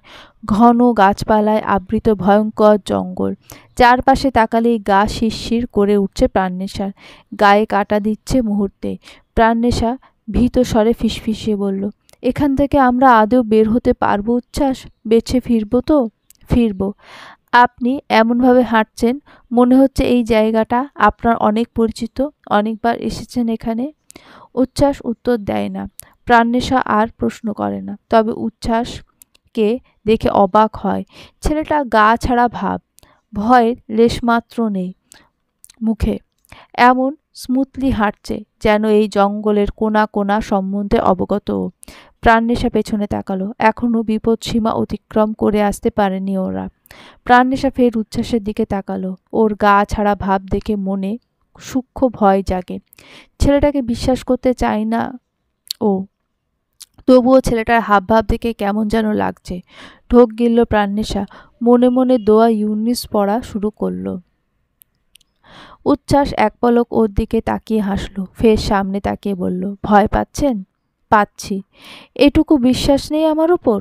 ঘন গাছপালায় আবৃত ভয়ঙ্কর জঙ্গল। চারপাশে তাকালেই গা শিরশির করে উঠছে প্রাণনেশার, গায়ে কাটা দিচ্ছে মুহূর্তে। প্রাণনেশা ভীত স্বরে ফিসফিসিয়ে বলল, এখান থেকে আমরা আদৌ বের হতে পারবো উচ্ছ্বাস? বেঁচে ফিরবো তো? ফিরবো। আপনি এমনভাবে হাঁটছেন মনে হচ্ছে এই জায়গাটা আপনার অনেক পরিচিত, অনেকবার এসেছেন এখানে। উচ্ছ্বাস উত্তর দেয় না। প্রাণনেশা আর প্রশ্ন করে না, তবে উচ্ছ্বাসকে দেখে অবাক হয়। ছেলেটা গা ছাড়া ভাব, ভয়ের লেশমাত্র নেই মুখে। এমন স্মুথলি হাঁটছে যেন এই জঙ্গলের কোনা কোনা সম্বন্ধে অবগত। প্রাণনেশা পেছনে তাকালো। এখনো বিপদসীমা অতিক্রম করে আসতে পারেনি ওরা। প্রাণনেশা ফের উচ্ছ্বাসের দিকে তাকালো। ওর গা ছাড়া ভাব দেখে মনে সূক্ষ্ম ভয় জাগে। ছেলেটাকে বিশ্বাস করতে চায় না ও, তবুও ছেলেটার হাবভাব দেখে কেমন যেন লাগছে। ঢোক গিলল প্রাণনেশা, মনে মনে দোয়া ইউনিস পড়া শুরু করলো। উচ্ছ্বাস এক পলক ওর দিকে তাকিয়ে হাসলো, ফের সামনে তাকিয়ে বলল, ভয় পাচ্ছেন? পাচ্ছি। এটুকু বিশ্বাস নেই আমার ওপর?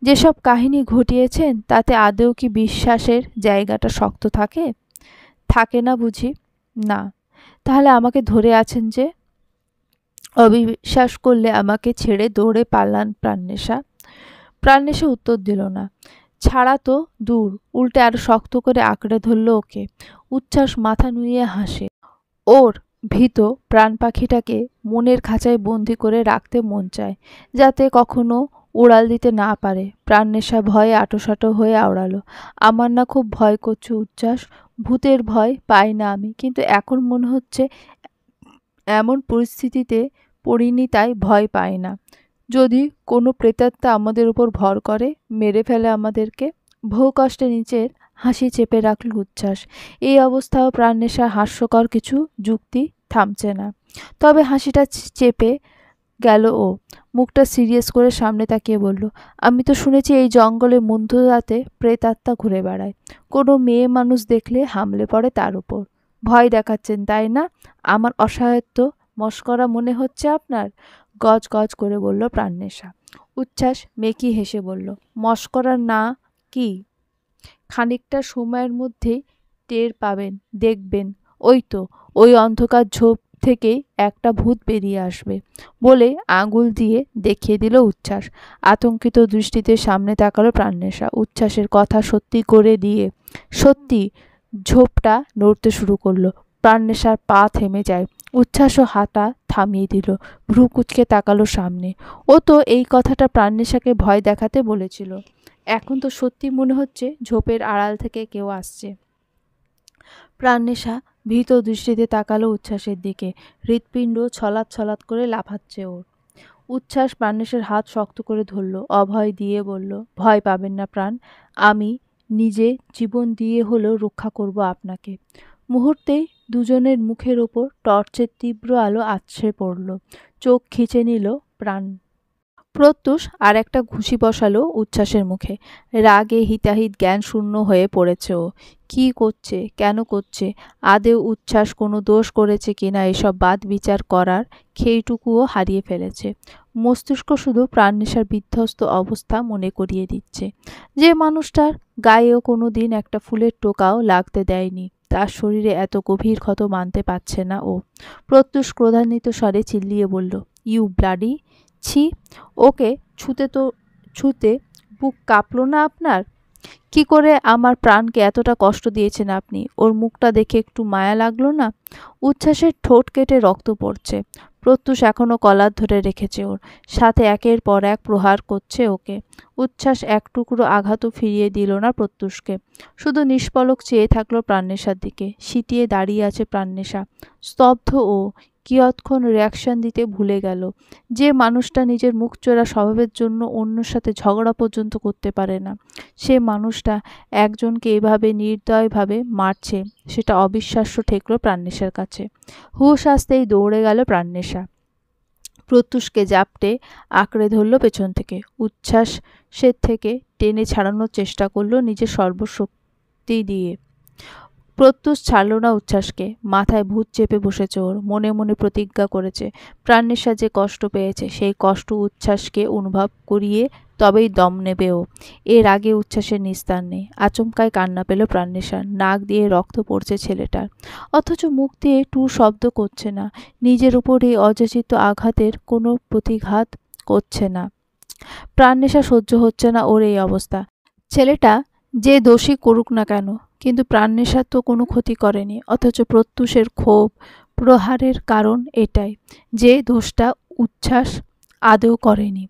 যেসব কাহিনী ঘটিয়েছেন তাতে আদৌ কি বিশ্বাসের জায়গাটা শক্ত থাকে? থাকে না বুঝি? না। তাহলে আমাকে ধরে আছেন যে? অবিশ্বাস করলে আমাকে ছেড়ে দৌড়ে পালান প্রাণনেশা। প্রাণনেশা উত্তর দিল না। ছাড়া তো দূর, উল্টে আরো শক্ত করে আঁকড়ে ধরল ওকে। উচ্ছ্বাস মাথা নুইয়ে হাসে। ওর ভীত প্রাণ পাখিটাকে মনের খাঁচায় বন্দি করে রাখতে মন চায়, যাতে কখনো উড়াল দিতে না পারে। প্রাণনেশা ভয়ে আঁটোসাঁটো হয়ে আওড়ালো, আমার না খুব ভয় করছে উচ্ছ্বাস। ভূতের ভয় পাই না আমি, কিন্তু এখন মনে হচ্ছে এমন পরিস্থিতিতে পড়িনি তাই ভয় পাই না। যদি কোনো প্রেতাত্মা আমাদের উপর ভর করে, মেরে ফেলে আমাদেরকে। বহু কষ্টে নিচের হাসি চেপে রাখল উচ্ছ্বাস। এই অবস্থাও প্রাণনেশার হাস্যকর কিছু যুক্তি থামছে না। তবে হাসিটা চেপে গেল ও। মুখটা সিরিয়াস করে সামনে তাকিয়ে বলল, আমি তো শুনেছি এই জঙ্গলে মধ্যরাতে প্রেতাত্মা ঘুরে বেড়ায়। কোনো মেয়ে মানুষ দেখলে হামলে পড়ে তার উপর। ভয় দেখাচ্ছেন তাই না? আমার অসহায়ত্ব মস্করা মনে হচ্ছে আপনার? গজ গজ করে বলল প্রাণনেশা। উচ্ছ্বাস মেকি হেসে বলল, মস্করা না কি? খানিকটা সময়ের মধ্যেই টের পাবেন, দেখবেন। ওই তো, ওই অন্ধকার ঝোপ থেকেই একটা ভূত বেরিয়ে আসবে। বলে আঙুল দিয়ে দেখিয়ে দিল উচ্ছ্বাস। আতঙ্কিত দৃষ্টিতে সামনে তাকালো প্রাণনেশা। উচ্ছ্বাসের কথা সত্যি করে দিয়ে সত্যি ঝোপটা নড়তে শুরু করলো। প্রাণনেশার পা থেমে যায়। উচ্ছ্বাসও হাঁটা থামিয়ে দিল, ভ্রু কুঁচকে তাকালো সামনে। ও তো এই কথাটা প্রাণনেশাকে ভয় দেখাতে বলেছিল। এখন তো সত্যি মনে হচ্ছে ঝোপের আড়াল থেকে কেউ আসছে। প্রাণনেশা ভীত দৃষ্টিতে তাকালো উচ্ছ্বাসের দিকে। হৃৎপিণ্ড ছলাৎ ছলাৎ করে লাফাচ্ছে ওর। উচ্ছ্বাস প্রাণনেশার হাত শক্ত করে ধরল, অভয় দিয়ে বলল, ভয় পাবেন না প্রাণ, আমি নিজে জীবন দিয়ে হলেও রক্ষা করব আপনাকে। মুহূর্তেই দুজনের মুখের ওপর টর্চের তীব্র আলো আছড়ে পড়ল। চোখ খিচে নিল প্রাণ। প্রত্যুষ আর একটা ঘুষি বসালো উচ্ছ্বাসের মুখে। রাগে হিতাহিত জ্ঞান শূন্য হয়ে পড়েছে ও। কি করছে, কেন করছে, আদেও উচ্ছ্বাস কোনো দোষ করেছে কিনা এসব বাদ বিচার করার খেইটুকুও হারিয়ে ফেলেছে। মস্তিষ্ক শুধু প্রাণনেশার বিধ্বস্ত অবস্থা মনে করিয়ে দিচ্ছে। যে মানুষটার গায়েও কোনো দিন একটা ফুলের টোকাও লাগতে দেয়নি, তার শরীরে এত গভীর ক্ষত মানতে পারছে না ও। প্রত্যুষ ক্রোধান্বিত স্বরে চিল্লিয়ে বলল, ইউ ব্লাডি! ছি! ওকে ছুতে বুক কাঁপল না আপনার? কি করে আমার প্রাণকে এতটা কষ্ট দিয়েছেন আপনি? ওর মুখটা দেখে একটু মায়া লাগলো না? উচ্ছ্বাসের ঠোঁট কেটে রক্ত পড়ছে। প্রত্যুষ এখনো কলার ধরে রেখেছে ওর, সাথে একের পর এক প্রহার করছে ওকে। উচ্ছ্বাস এক টুকরো আঘাতও ফিরিয়ে দিল না প্রত্যুষকে, শুধু নিষ্পলক চেয়ে থাকলো প্রাণনেশার দিকে। সিটিয়ে দাঁড়িয়ে আছে প্রাণনেশা, স্তব্ধ ও। কিয়ৎক্ষণ রিয়াকশন দিতে ভুলে গেল। যে মানুষটা নিজের মুখচোরা স্বভাবের জন্য অন্যর সাথে ঝগড়া পর্যন্ত করতে পারে না, সে মানুষটা একজনকে এভাবে নির্দয়ভাবে মারছে, সেটা অবিশ্বাস্য ঠেকল প্রাণনেশার কাছে। হুঁশ আসতেই দৌড়ে গেল প্রাণনেশা, প্রত্যুষকে জাপটে আঁকড়ে ধরল পেছন থেকে। উচ্ছ্বাসের থেকে টেনে ছাড়ানোর চেষ্টা করলো নিজের সর্বশক্তি দিয়ে। প্রত্যুষ ছাড়ল না উচ্ছ্বাসকে। মাথায় ভূত চেপে বসেছে ওর, মনে মনে প্রতিজ্ঞা করেছে প্রাণনেশা যে কষ্ট পেয়েছে সেই কষ্ট উচ্ছ্বাসকে অনুভব করিয়ে তবেই দম নেবে ও। এর আগে উচ্ছ্বাসের নিস্তার নেই। আচমকায় কান্না পেল প্রাণনেশার। নাক দিয়ে রক্ত পড়ছে ছেলেটার, অথচ মুখ দিয়ে টু শব্দ করছে না। নিজের উপর এই অযাচিত আঘাতের কোনো প্রতিঘাত করছে না। প্রাণনেশা সহ্য হচ্ছে না ওর এই অবস্থা। ছেলেটা যে দোষী করুক না কেন, কিন্তু প্রাণনেশার তো কোনো ক্ষতি করেনি, অথচ প্রত্যুষের ক্ষোভ প্রহারের কারণ এটাই যে দোষটা উচ্ছ্বাস আদৌ করেনি।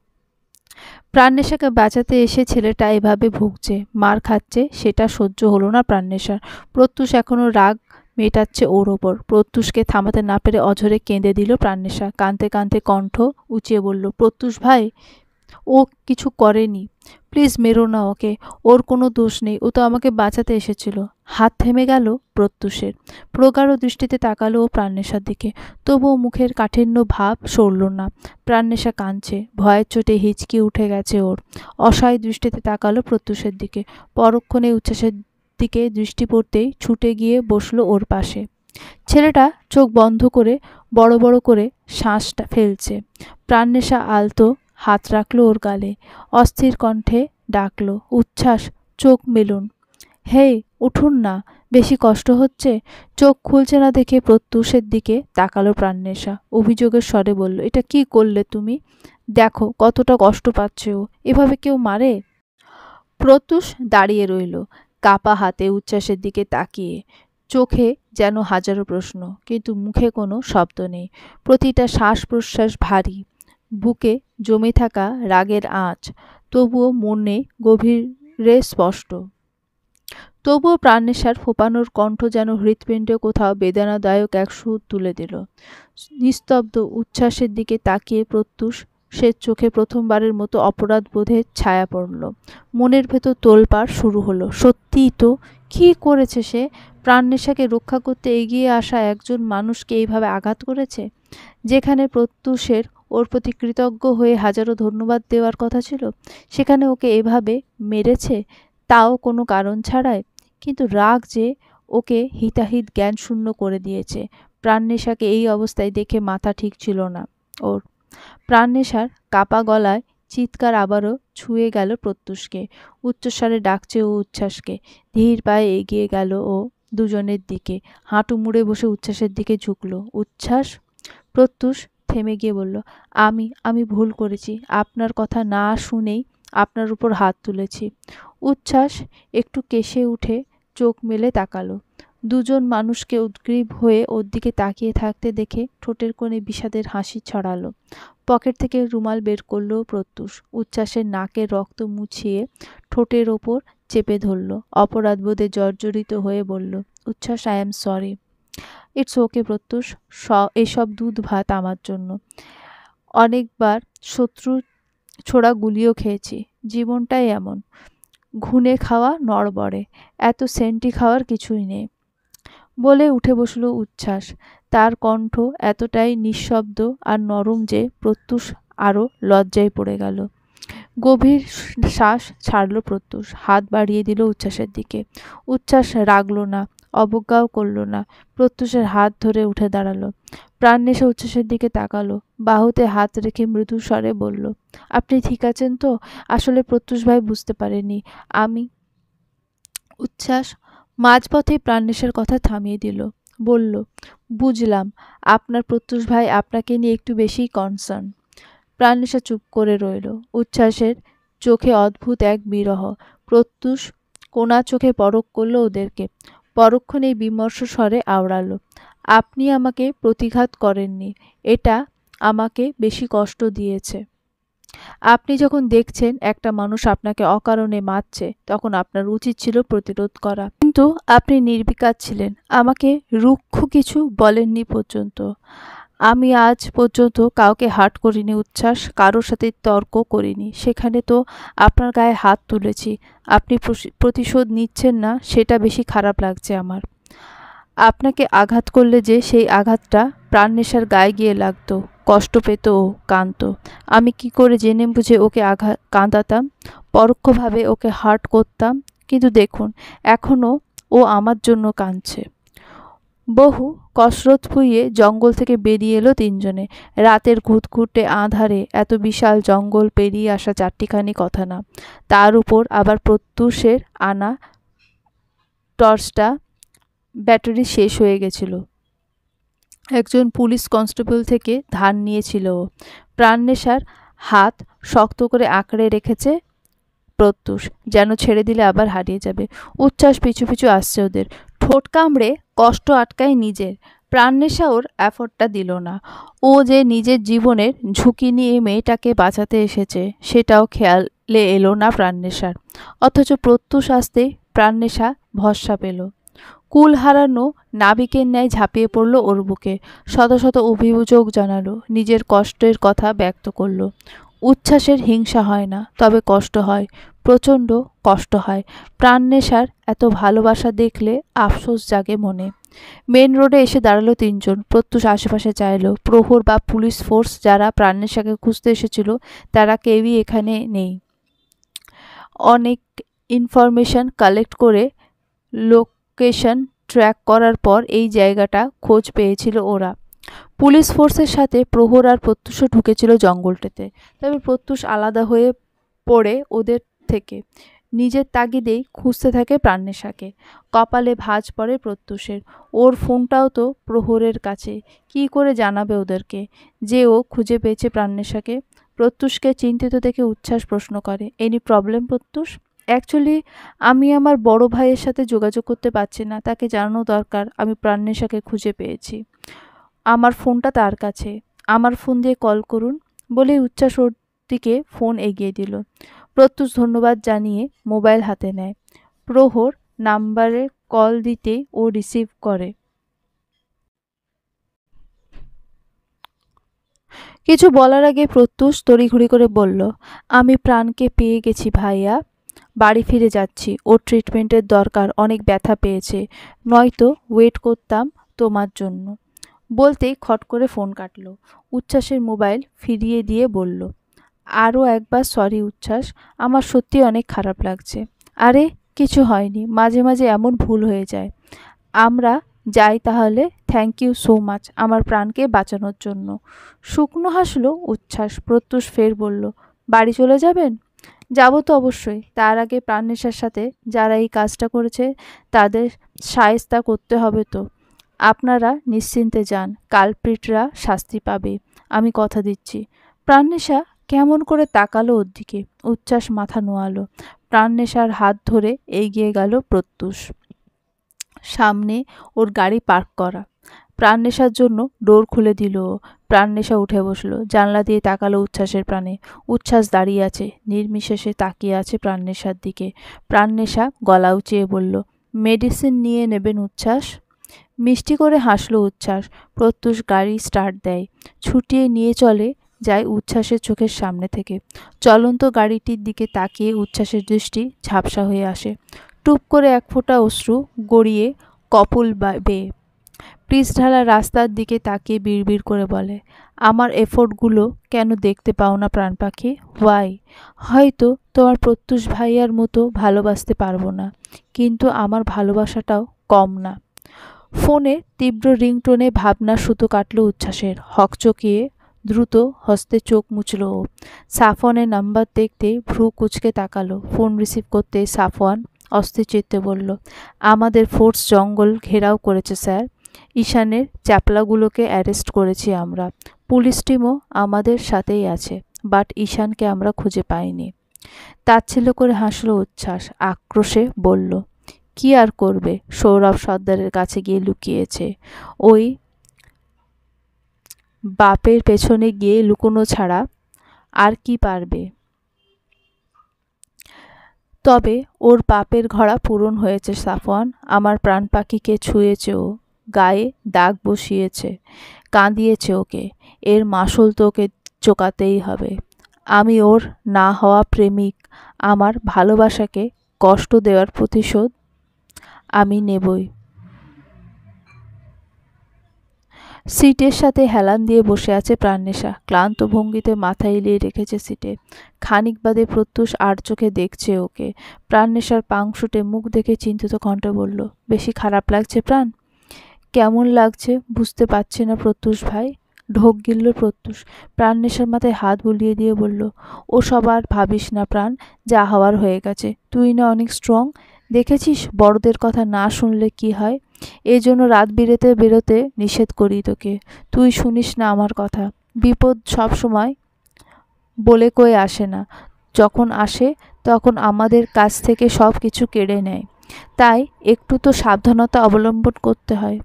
প্রাণনেশাকে বাঁচাতে এসে ছেলেটা এভাবে ভুগছে, মার খাচ্ছে, সেটা সহ্য হলো না প্রাণনেশার। প্রত্যুষ এখনো রাগ মেটাচ্ছে ওর ওপর। প্রত্যুষকে থামাতে না পেরে অঝরে কেঁদে দিল প্রাণনেশা। কাঁদতে কাঁদতে কণ্ঠ উঁচিয়ে বলল, প্রত্যুষ ভাই, ও কিছু করেনি, প্লিজ মেরো না ওকে, ওর কোনো দোষ নেই, ও তো আমাকে বাঁচাতে এসেছিল। হাত থেমে গেল প্রত্যুষের। প্রগাঢ় দৃষ্টিতে তাকালো ও প্রাণনেশার দিকে, তবুও মুখের কাঠিন্য ভাব সরল না। প্রাণনেশা কাঁদছে, ভয়ের চোটে হিচকি উঠে গেছে ওর। অসহায় দৃষ্টিতে তাকালো প্রত্যুষের দিকে। পরক্ষণে উচ্ছ্বাসের দিকে দৃষ্টি পড়তেই ছুটে গিয়ে বসলো ওর পাশে। ছেলেটা চোখ বন্ধ করে বড় বড় করে শ্বাসটা ফেলছে। প্রাণনেশা আলতো হাত রাখলো ওর গালে, অস্থির কণ্ঠে ডাকলো, উচ্ছ্বাস, চোখ মেলুন। হেই, উঠুন না, বেশি কষ্ট হচ্ছে? চোখ খুলছে না দেখে প্রত্যুষের দিকে তাকালো প্রাণনেশা। অভিযোগের স্বরে বলল, এটা কি করলে তুমি? দেখো কতটা কষ্ট পাচ্ছে ও, এভাবে কেউ মারে? প্রত্যুষ দাঁড়িয়ে রইল, কাপা হাতে উচ্ছ্বাসের দিকে তাকিয়ে। চোখে যেন হাজারো প্রশ্ন, কিন্তু মুখে কোনো শব্দ নেই। প্রতিটা শ্বাস প্রশ্বাস ভারী, বুকে জমে থাকা রাগের আঁচ তবুও মনে গভীরে স্পষ্ট। তবুও প্রাণনেশার ফোপানোর কণ্ঠ যেন হৃৎপিণ্ডে কোথাও বেদনাদায়ক এক সুর তুলে দিল। নিস্তব্ধ উচ্ছ্বাসের দিকে তাকিয়ে প্রত্যুষ সে চোখে প্রথমবারের মতো অপরাধ বোধের ছায়া পড়ল। মনের ভেতর তোলপাড় শুরু হলো। সত্যিই তো, কী করেছে সে? প্রাণনেশাকে রক্ষা করতে এগিয়ে আসা একজন মানুষকে এইভাবে আঘাত করেছে, যেখানে প্রত্যুষের ওর প্রতি কৃতজ্ঞ হয়ে হাজারো ধন্যবাদ দেওয়ার কথা ছিল, সেখানে ওকে এভাবে মেরেছে, তাও কোনো কারণ ছাড়াই। কিন্তু রাগ যে ওকে হিতাহিত জ্ঞান শূন্য করে দিয়েছে। প্রাণনেশাকে এই অবস্থায় দেখে মাথা ঠিক ছিল না ওর। প্রাণনেশার কাপা গলায় চিৎকার আবারও ছুঁয়ে গেল প্রত্যুষকে। উচ্চস্বরে ডাকছে ও উচ্ছ্বাসকে। ধীর পায়ে এগিয়ে গেল ও দুজনের দিকে, হাঁটু মুড়ে বসে উচ্ছ্বাসের দিকে ঝুঁকল। উচ্ছ্বাস। প্রত্যুষ থেমে গিয়ে বলল, আমি ভুল করেছি, আপনার কথা না শুনেই আপনার উপর হাত তুলেছি। উচ্ছ্বাস একটু কেশে উঠে চোখ মেলে তাকালো। দুজন মানুষকে উদ্গ্রীব হয়ে ওর দিকে তাকিয়ে থাকতে দেখে ঠোঁটের কোণে বিষাদের হাসি ছড়ালো। পকেট থেকে রুমাল বের করলো প্রত্যুষ। উচ্ছ্বাসের নাকের রক্ত মুছিয়ে ঠোঁটের ওপর চেপে ধরল। অপরাধবোধে জর্জরিত হয়ে বলল, উচ্ছ্বাস, I am sorry. It's okay প্রত্যুষ, এসব দুধ ভাত আমার জন্য। অনেকবার শত্রু ছোড়া গুলিও খেয়েছি, জীবনটাই এমন, ঘুণে খাওয়া নড়বড়ে, এত সেন্টি খাওয়ার কিছুই নেই। বলে উঠে বসল উচ্ছ্বাস। তার কণ্ঠ এতটাই নিঃশব্দ আর নরম যে প্রত্যুষ আরও লজ্জায় পড়ে গেল। গভীর শ্বাস ছাড়ল প্রত্যুষ, হাত বাড়িয়ে দিল উচ্ছ্বাসের দিকে। উচ্ছ্বাস রাগল না, অবজ্ঞাও করল না, প্রত্যুষের হাত ধরে উঠে দাঁড়ালো। প্রাণনেশা উচ্ছ্বাসের দিকে তাকালো, বাহুতে হাত রেখে মৃদু স্বরে বলল, আপনি ঠিক আছেন তো? আসলে প্রত্যুষ ভাই বুঝতে পারেনি আমি। উচ্ছ্বাস মাঝপথে প্রাণনেশার কথা থামিয়ে দিল, বলল, বুঝলাম, আপনার প্রত্যুষ ভাই আপনাকে নিয়ে একটু বেশিই কনসার্ন। প্রাণনেশা চুপ করে রইল। উচ্ছ্বাসের চোখে অদ্ভুত এক বিরহ। প্রত্যুষ কোনা চোখে পরখ করল ওদেরকে। পরক্ষণেই বিমর্ষ স্বরে আওড়ালো, আপনি আমাকে প্রতিঘাত করেননি, এটা আমাকে বেশি কষ্ট দিয়েছে। আপনি যখন দেখছেন একটা মানুষ আপনাকে অকারণে মারছে, তখন আপনার উচিত ছিল প্রতিরোধ করা, কিন্তু আপনি নির্বিকার ছিলেন, আমাকে রুক্ষ কিছু বলেননি পর্যন্ত। আমি আজ পর্যন্ত কাউকে হার্ট করিনি উচ্ছ্বাস, কারোর সাথে তর্ক করিনি, সেখানে তো আপনার গায়ে হাত তুলেছি। আপনি প্রতিশোধ নিচ্ছেন না, সেটা বেশি খারাপ লাগছে আমার। আপনাকে আঘাত করলে যে সেই আঘাতটা প্রাণনেশার গায়ে গিয়ে লাগতো, কষ্ট পেত ও কাঁদতো। আমি কি করে জেনে বুঝে ওকে কাঁদাতাম, পরোক্ষভাবে ওকে হার্ট করতাম, কিন্তু দেখুন এখনও ও আমার জন্য কাঁদছে। বহু কসরত ফুইয়ে জঙ্গল থেকে বেরিয়ে এলো তিনজনে। রাতের ঘুটঘুটে আঁধারে এত বিশাল জঙ্গল পেরিয়ে আসা চারটিখানি কথা না, তার উপর আবার প্রত্যুষের আনা টর্চটা ব্যাটারি শেষ হয়ে গেছিল। একজন পুলিশ কনস্টেবল থেকে ধার নিয়েছিল ও। প্রাণনেশার হাত শক্ত করে আঁকড়ে রেখেছে প্রত্যুষ, যেন ছেড়ে দিলে আবার হারিয়ে যাবে। উচ্ছ্বাস পিছু পিছু আসছে ওদের, ঠোঁট কামড়ে কষ্ট আটকায় নিজের। প্রাণনেশা ওর এফর্টটা দিল না। ও যে নিজের জীবনের ঝুঁকি নিয়ে মেয়েটাকে বাঁচাতে এসেছে সেটাও খেয়ালে এলো না প্রাণনেশার। অথচ প্রত্যুষ আসতেই প্রাণনেশা ভরসা পেল। কুল হারানো নাবিকের ন্যায় ঝাঁপিয়ে পড়ল ওর বুকে, শত শত অভিযোগ জানালো, নিজের কষ্টের কথা ব্যক্ত করলো। উচ্ছ্বাসের হিংসা হয় না, তবে কষ্ট হয়, প্রচণ্ড কষ্ট হয়। প্রাণনেশার এত ভালোবাসা দেখলে আফসোস জাগে মনে। মেন রোডে এসে দাঁড়ালো তিনজন। প্রত্যুষ আশেপাশে চাইল। প্রহর বা পুলিশ ফোর্স যারা প্রাণনেশাকে খুঁজতে এসেছিল তারা কেউই এখানে নেই। অনেক ইনফরমেশন কালেক্ট করে লোকেশন ট্র্যাক করার পর এই জায়গাটা খোঁজ পেয়েছিল ওরা। পুলিশ ফোর্সের সাথে প্রহর আর প্রত্যুষও ঢুকেছিল জঙ্গলটাতে, তবে প্রত্যুষ আলাদা হয়ে পড়ে ওদের থেকে। নিজের তাগিদেই খুঁজতে থাকে প্রাণনেশাকে। কপালে ভাঁজ পড়ে প্রত্যুষের। ওর ফোনটাও তো প্রহরের কাছে, কি করে জানাবে ওদেরকে যে ও খুঁজে পেয়েছে প্রাণনেশাকে? প্রত্যুষকে চিন্তিত দেখে উচ্ছ্বাস প্রশ্ন করে, এনি প্রবলেম প্রত্যুষ? অ্যাকচুয়ালি আমি আমার বড় ভাইয়ের সাথে যোগাযোগ করতে পারছি না, তাকে জানানো দরকার আমি প্রাণনেশাকে খুঁজে পেয়েছি। আমার ফোনটা তার কাছে, আমার ফোন দিয়ে কল করুন। বলেই উচ্ছ্বাস ওর দিকে ফোন এগিয়ে দিল। প্রত্যুষ ধন্যবাদ জানিয়ে মোবাইল হাতে নেয়। প্রহর নাম্বারে কল দিতেই ও রিসিভ করে। কিছু বলার আগে প্রত্যুষ তড়িঘড়ি করে বলল, আমি প্রাণকে পেয়ে গেছি ভাইয়া, বাড়ি ফিরে যাচ্ছি, ওর ট্রিটমেন্টের দরকার, অনেক ব্যথা পেয়েছে, নয়তো ওয়েট করতাম তোমার জন্য। বলতেই খট করে ফোন কাটল। উচ্ছ্বাসের মোবাইল ফিরিয়ে দিয়ে বলল, আরও একবার সরি উচ্ছ্বাস, আমার সত্যি অনেক খারাপ লাগছে। আরে কিছু হয়নি, মাঝে মাঝে এমন ভুল হয়ে যায়। আমরা যাই তাহলে, থ্যাংক ইউ সো মাচ আমার প্রাণকে বাঁচানোর জন্য। শুকনো হাসলো উচ্ছ্বাস। প্রত্যুষ ফের বলল, বাড়ি চলে যাবেন? যাব তো অবশ্যই, তার আগে প্রাণনেশার সাথে যারা এই কাজটা করেছে তাদের শায়েস্তা করতে হবে তো। আপনারা নিশ্চিন্তে যান, কালপ্রিটরা শাস্তি পাবে, আমি কথা দিচ্ছি। প্রাণনেশা কেমন করে তাকালো ওর দিকে। উচ্ছ্বাস মাথা নোয়ালো। প্রাণনেশার হাত ধরে এগিয়ে গেল প্রত্যুষ। সামনে ওর গাড়ি পার্ক করা। প্রাণনেশার জন্য ডোর খুলে দিল ও। প্রাণনেশা উঠে বসলো, জানলা দিয়ে তাকালো উচ্ছ্বাসের প্রাণে। উচ্ছ্বাস দাঁড়িয়ে আছে, নির্বিশেষে তাকিয়ে আছে প্রাণনেশার দিকে। প্রাণনেশা গলা উঁচিয়ে বলল, মেডিসিন নিয়ে নেবেন উচ্ছ্বাস? মিষ্টি করে হাসলো উচ্ছ্বাস। প্রত্যুষ গাড়ি স্টার্ট দেয়, ছুটিয়ে নিয়ে চলে যায় উচ্ছ্বাসের চোখের সামনে থেকে। চলন্ত গাড়িটির দিকে তাকিয়ে উচ্ছ্বাসের দৃষ্টি ঝাপসা হয়ে আসে। টুপ করে এক ফোঁটা অশ্রু গড়িয়ে কপোল বেয়ে। পিচ ঢালা রাস্তার দিকে তাকিয়ে বিড়বিড় করে বলে, আমার এফোর্টগুলো কেন দেখতে পাও না প্রাণ পাখি? হোয়াই? হয়তো তোমার প্রত্যুষ ভাইয়ার মতো ভালোবাসতে পারবো না, কিন্তু আমার ভালোবাসাটাও কম না। ফোনে তীব্র রিংটোনে ভাবনার সুতো কাটল উচ্ছ্বাসের। হকচকিয়ে দ্রুত হস্তে চোখ মুছল ও। সাফওয়ানের নাম্বার দেখতেই ভ্রু কুঁচকে তাকালো। ফোন রিসিভ করতে সাফওয়ান অস্থির চিত্তে বলল, আমাদের ফোর্স জঙ্গল ঘেরাও করেছে স্যার, ঈশানের চ্যাপলাগুলোকে অ্যারেস্ট করেছি আমরা। পুলিশ টিমও আমাদের সাথেই আছে, বাট ঈশানকে আমরা খুঁজে পাইনি। তাচ্ছিল্য করে হাসল উচ্ছ্বাস, আক্রোশে বলল, কি আর করবে, সৌরভ সর্দারের কাছে গিয়ে লুকিয়েছে। ওই বাপের পেছনে গিয়ে লুকোনো ছাড়া আর কি পারবে। তবে ওর পাপের ঘড়া পূরণ হয়েছে সাফওয়ান। আমার প্রাণ পাখিকে ছুঁয়েছে ও, গায়ে দাগ বসিয়েছে, কাঁদিয়েছে ওকে। এর মাসুল তো ওকে চোকাতেই হবে। আমি ওর না হওয়া প্রেমিক, আমার ভালোবাসাকে কষ্ট দেওয়ার প্রতিশোধ আমি নেবই। সিটের সাথে হেলান দিয়ে বসে আছে প্রাণনেশা, ক্লান্ত ভঙ্গিতে মাথা এলিয়ে রেখেছে সিটে। খানিক বাদে প্রত্যুষ আর চোখে দেখছে ওকে। প্রাণনেশার পাংশুটে মুখ দেখে চিন্তিত কণ্ঠে বলল, বেশি খারাপ লাগছে প্রাণ? কেমন লাগছে বুঝতে পারছি না প্রত্যুষ ভাই। ঢোক গিলল প্রত্যুষ। প্রাণনেশার মাথায় হাত বুলিয়ে দিয়ে বলল, ও সব আর ভাবিস না প্রাণ, যা হওয়ার হয়ে গেছে। তুই না অনেক স্ট্রং, দেখেছিস বড়দের কথা না শুনলে কি হয়। এই জন্য রাত বিরেতে বেরোতে নিষেধ করি তোকে। তুই শুনিস না আমার কথা। বিপদ সব সময় বলে কয়ে আসে না, যখন আসে তখন আমাদের কাছ থেকে সব কিছু কেড়ে নেয়। তাই একটু তো সাবধানতা অবলম্বন করতে হয়।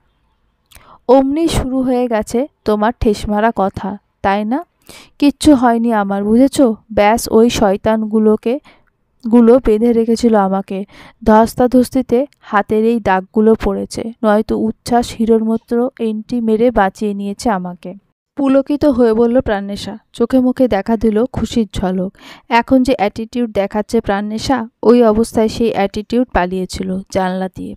অমনি শুরু হয়ে গেছে তোমার ঠেসমারা কথা, তাই না? কিচ্ছু হয়নি আমার, বুঝেছ? ব্যাস ওই শয়তানগুলো বেঁধে রেখেছিল আমাকে। ধস্তাধস্তিতে হাতের এই দাগগুলো পড়েছে, নয়তো উচ্ছ্বাস হিরোর মতো এন্ট্রি মেরে বাঁচিয়ে নিয়েছে আমাকে। পুলকিত হয়ে বলল প্রাণনেশা, চোখে মুখে দেখা দিল খুশির ঝলক। এখন যে অ্যাটিটিউড দেখাচ্ছে প্রাণনেশা, ওই অবস্থায় সেই অ্যাটিটিউড পালিয়েছিল জানলা দিয়ে।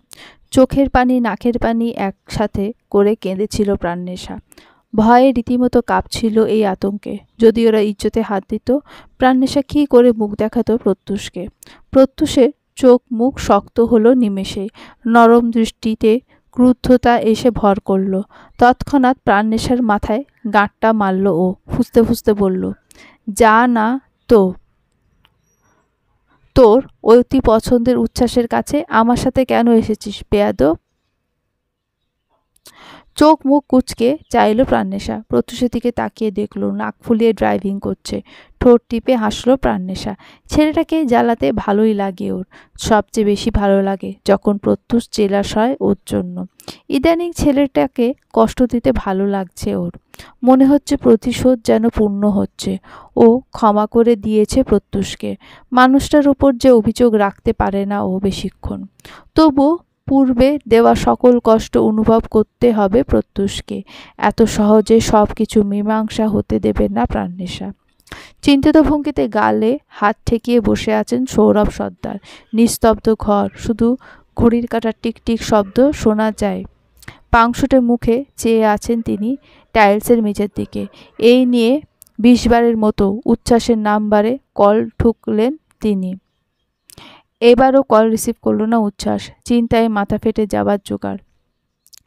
চোখের পানি নাকের পানি একসাথে করে কেঁদেছিল প্রাণনেশা। ভয়ে রীতিমতো কাঁপছিল এই আতঙ্কে। যদি ওরা ইজ্জতে হাত দিত, প্রাণনেশা কী করে মুখ দেখাতো প্রত্যুষকে। প্রত্যুষের চোখ মুখ শক্ত হলো নিমেষেই। নরম দৃষ্টিতে ক্রুদ্ধতা এসে ভর করল। তৎক্ষণাৎ প্রাণনেশার মাথায় গাঁটটা মারল ও, ফুঁসতে ফুঁসতে বলল, যা না তো তোর অতি পছন্দের উচ্ছ্বাসের কাছে আমার সাথে কেন এসেছিস বেয়াদব? চোখ মুখ কুঁচকে চাইল প্রাণনেশা। প্রত্যুষের দিকে তাকিয়ে দেখল নাক ফুলিয়ে ড্রাইভিং করছে। ঠোঁট টিপে হাসলো প্রাণনেশা। ছেলেটাকে জ্বালাতে ভালোই লাগে ওর। সবচেয়ে বেশি ভালো লাগে যখন প্রত্যুষ জেলাস হয় ওর জন্য। ইদানিং ছেলেটাকে কষ্ট দিতে ভালো লাগছে ওর। মনে হচ্ছে প্রতিশোধ যেন পূর্ণ হচ্ছে। ও ক্ষমা করে দিয়েছে প্রত্যুষকে। মানুষটার উপর যে অভিযোগ রাখতে পারে না ও বেশিক্ষণ। তবু পূর্বে দেওয়া সকল কষ্ট অনুভব করতে হবে প্রত্যুষকে। এত সহজে সব কিছু মীমাংসা হতে দেবে না প্রাণনেশা। চিন্তিত ভঙ্গিতে গালে হাত ঠেকিয়ে বসে আছেন সৌরভ সর্দার। নিস্তব্ধ ঘর, শুধু ঘড়ির কাঁটার টিকটিক শব্দ শোনা যায়। পাংশুটে মুখে চেয়ে আছেন তিনি টাইলসের মেঝের দিকে। এই নিয়ে 20 বারের মতো উচ্ছ্বাসের নাম্বারে কল ঠুকলেন তিনি। এবারও কল রিসিভ করলো না উচ্ছ্বাস। চিন্তায় মাথা ফেটে যাবার জোগাড়।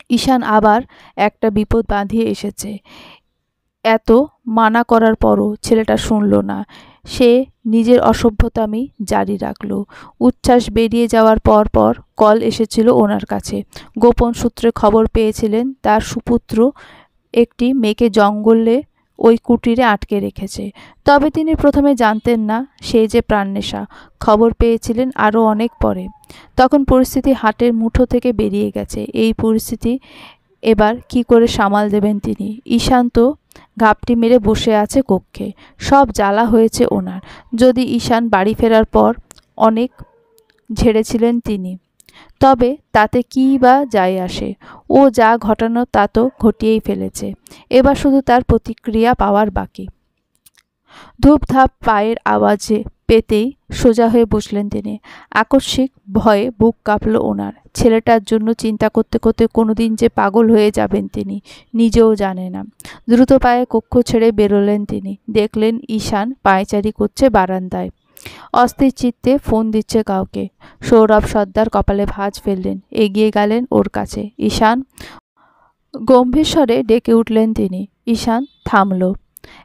ঈশান আবার একটা বিপদ বাঁধিয়ে এসেছে। এত মানা করার পরও ছেলেটা শুনল না। সে নিজের অসভ্যতামি জারি রাখল। উচ্ছ্বাস বেরিয়ে যাওয়ার পর পর কল এসেছিল ওনার কাছে। গোপন সূত্রে খবর পেয়েছিলেন তার সুপুত্র একটি মেয়েকে জঙ্গলে ওই কুটিরে আটকে রেখেছে। তবে তিনি প্রথমে জানতেন না সে যে প্রাণনেশা। খবর পেয়েছিলেন আরও অনেক পরে। তখন পরিস্থিতি হাতের মুঠো থেকে বেরিয়ে গেছে। এই পরিস্থিতি এবার কি করে সামাল দেবেন তিনি? ঈশান তো ঘাপটি মেরে বসে আছে কক্ষে। সব জ্বালা হয়েছে ওনার। যদি ঈশান বাড়ি ফেরার পর অনেক ঝেড়েছিলেন তিনি, তবে তাতে কী বা যায় আসে? ও যা ঘটানোর তা তো ঘটিয়েই ফেলেছে। এবার শুধু তার প্রতিক্রিয়া পাওয়ার বাকি। ধূপধাপ পায়ের আওয়াজে পেতেই সোজা হয়ে বসলেন তিনি। আকস্মিক ভয়ে বুক কাঁপল ওনার। ছেলেটার জন্য চিন্তা করতে করতে কোনোদিন যে পাগল হয়ে যাবেন তিনি নিজেও জানে না। দ্রুত পায়ে কক্ষ ছেড়ে বেরোলেন তিনি। দেখলেন ঈশান পায়চারি করছে বারান্দায়। অস্থির চিত্তে ফোন দিচ্ছে কাউকে। সৌরভ সর্দার কপালে ভাঁজ ফেললেন, এগিয়ে গেলেন ওর কাছে। ঈশান, গম্ভীর স্বরে ডেকে উঠলেন তিনি। ঈশান থামল।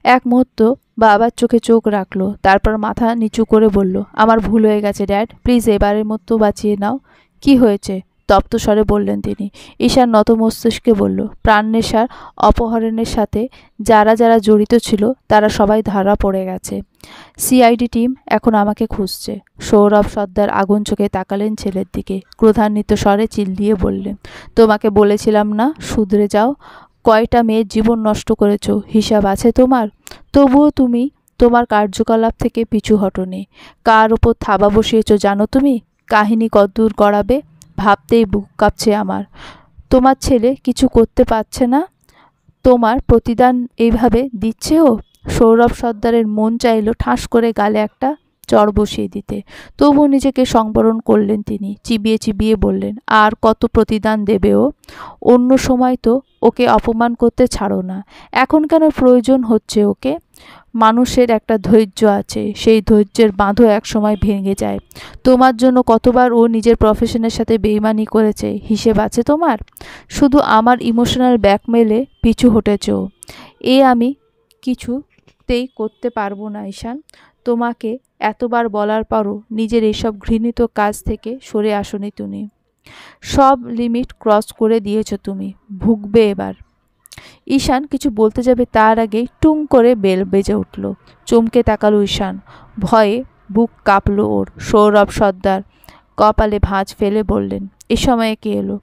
এক মুহূর্ত বাবার চোখে চোখ রাখল, তারপর মাথা নিচু করে বলল, আমার ভুল হয়ে গেছে ড্যাড, প্লিজ এবারের মতো বাঁচিয়ে নাও। কি হয়েছে? তপ্ত স্বরে বললেন তিনি। ঈশান নত মস্তিষ্কে বলল, প্রাণনেশার অপহরণের সাথে যারা যারা জড়িত ছিল তারা সবাই ধরা পড়ে গেছে। সিআইডি টিম এখন আমাকে খুঁজছে। সৌরভ সর্দার আগুন চোখে তাকালেন ছেলের দিকে, ক্রোধান্বিত স্বরে চিল্লিয়ে বললেন, তোমাকে বলেছিলাম না শুধরে যাও? কয়টা মেয়ের জীবন নষ্ট করেছ, হিসাব আছে তোমার? তবুও তুমি তোমার কার্যকলাপ থেকে পিছু হটনি। কার ওপর থাবা বসিয়েছ জানো তুমি? কাহিনী কতদূর গড়াবে ভাবতেই বুক কাঁপছে আমার। তোমার ছেলে কিছু করতে পারছে না, তোমার প্রতিদান এইভাবে দিচ্ছে ও? সৌরভ সর্দারের মন চাইল ঠাস করে গালে একটা চড় বসিয়ে দিতে, তবু নিজেকে সংবরণ করলেন তিনি। চিবিয়ে চিবিয়ে বললেন, আর কত প্রতিদান দেবে ও? অন্য সময় তো ওকে অপমান করতে ছাড়ো না, এখন কেন প্রয়োজন হচ্ছে ওকে? মানুষের একটা ধৈর্য আছে, সেই ধৈর্যের বাঁধও একসময় ভেঙে যায়। তোমার জন্য কতবার ও নিজের প্রফেশনের সাথে বেইমানি করেছে, হিসেব আছে তোমার? শুধু আমার ইমোশনাল ব্ল্যাকমেলে পিছু হটেছ। এ আমি কিছুতেই করতে পারবো না ঈশান। তোমাকে এতবার বলার পরও নিজের এইসব ঘৃণিত কাজ থেকে সরে আসনি তুমি। সব লিমিট ক্রস করে দিয়েছ তুমি, ভুগবে এবার। ঈশান কিছু বলতে যাবে তার আগেই টুং করে বেল বেজে উঠল। চমকে তাকালো ঈশান, ভয়ে বুক কাঁপল ওর। সৌরভ সর্দার কপালে ভাঁজ ফেলে বললেন, এ সময়ে কে এলো?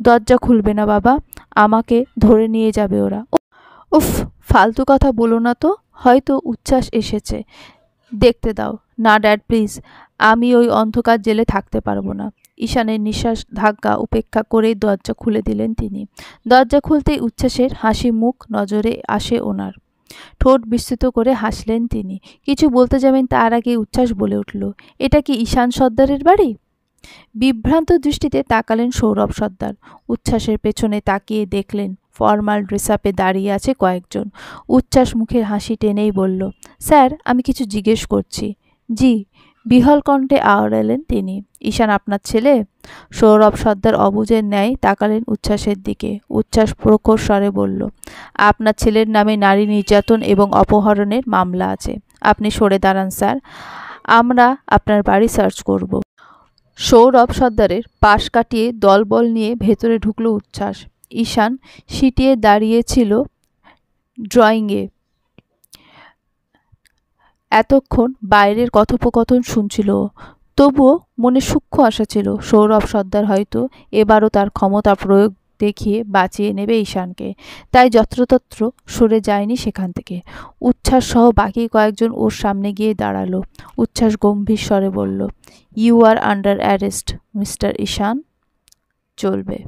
দরজা খুলবে না বাবা, আমাকে ধরে নিয়ে যাবে ওরা। উফ, ফালতু কথা বলো না তো, হয়তো উচ্ছ্বাস এসেছে, দেখতে দাও না ড্যাড প্লিজ, আমি ওই অন্ধকার জেলে থাকতে পারবো না। ঈশানের নিঃশ্বাস ধাক্কা উপেক্ষা করেই দরজা খুলে দিলেন তিনি। দরজা খুলতেই উচ্ছ্বাসের হাসি মুখ নজরে আসে ওনার। ঠোঁট বিস্তৃত করে হাসলেন তিনি। কিছু বলতে যাবেন তার আগে উচ্ছ্বাস বলে উঠল, এটা কি ঈশান সর্দারের বাড়ি? বিভ্রান্ত দৃষ্টিতে তাকালেন সৌরভ সর্দার। উচ্ছ্বাসের পেছনে তাকিয়ে দেখলেন ফর্মাল ড্রেস আপে দাঁড়িয়ে আছে কয়েকজন। উচ্ছ্বাস মুখের হাসি টেনেই বলল, স্যার আমি কিছু জিজ্ঞেস করছি। জি, বিহল কণ্ঠে আওড়ালেন তিনি। ঈশান আপনার ছেলে? সৌরভ সর্দার অবুঝের ন্যায় তাকালেন উচ্ছ্বাসের দিকে। উচ্ছ্বাস প্রখর স্বরে বলল, আপনার ছেলের নামে নারী নির্যাতন এবং অপহরণের মামলা আছে। আপনি সরে দাঁড়ান স্যার, আমরা আপনার বাড়ি সার্চ করব। সৌরভ সর্দারের পাশ কাটিয়ে দলবল নিয়ে ভেতরে ঢুকল উচ্ছ্বাস। ঈশান সিটিয়ে দাঁড়িয়েছিল ড্রয়িংয়ে। এতক্ষণ বাইরের কথোপকথন শুনছিল, তবুও মনে সূক্ষ্ম আশা ছিল সৌরভ সর্দার হয়তো এবারও তার ক্ষমতা প্রয়োগ দেখিয়ে বাঁচিয়ে নেবে ঈশানকে। তাই যত্রতত্র সরে যায়নি সেখান থেকে। উচ্ছ্বাস সহ বাকি কয়েকজন ওর সামনে গিয়ে দাঁড়ালো। উচ্ছ্বাস গম্ভীর স্বরে বলল, you are under arrest mister Ishan. চলবে।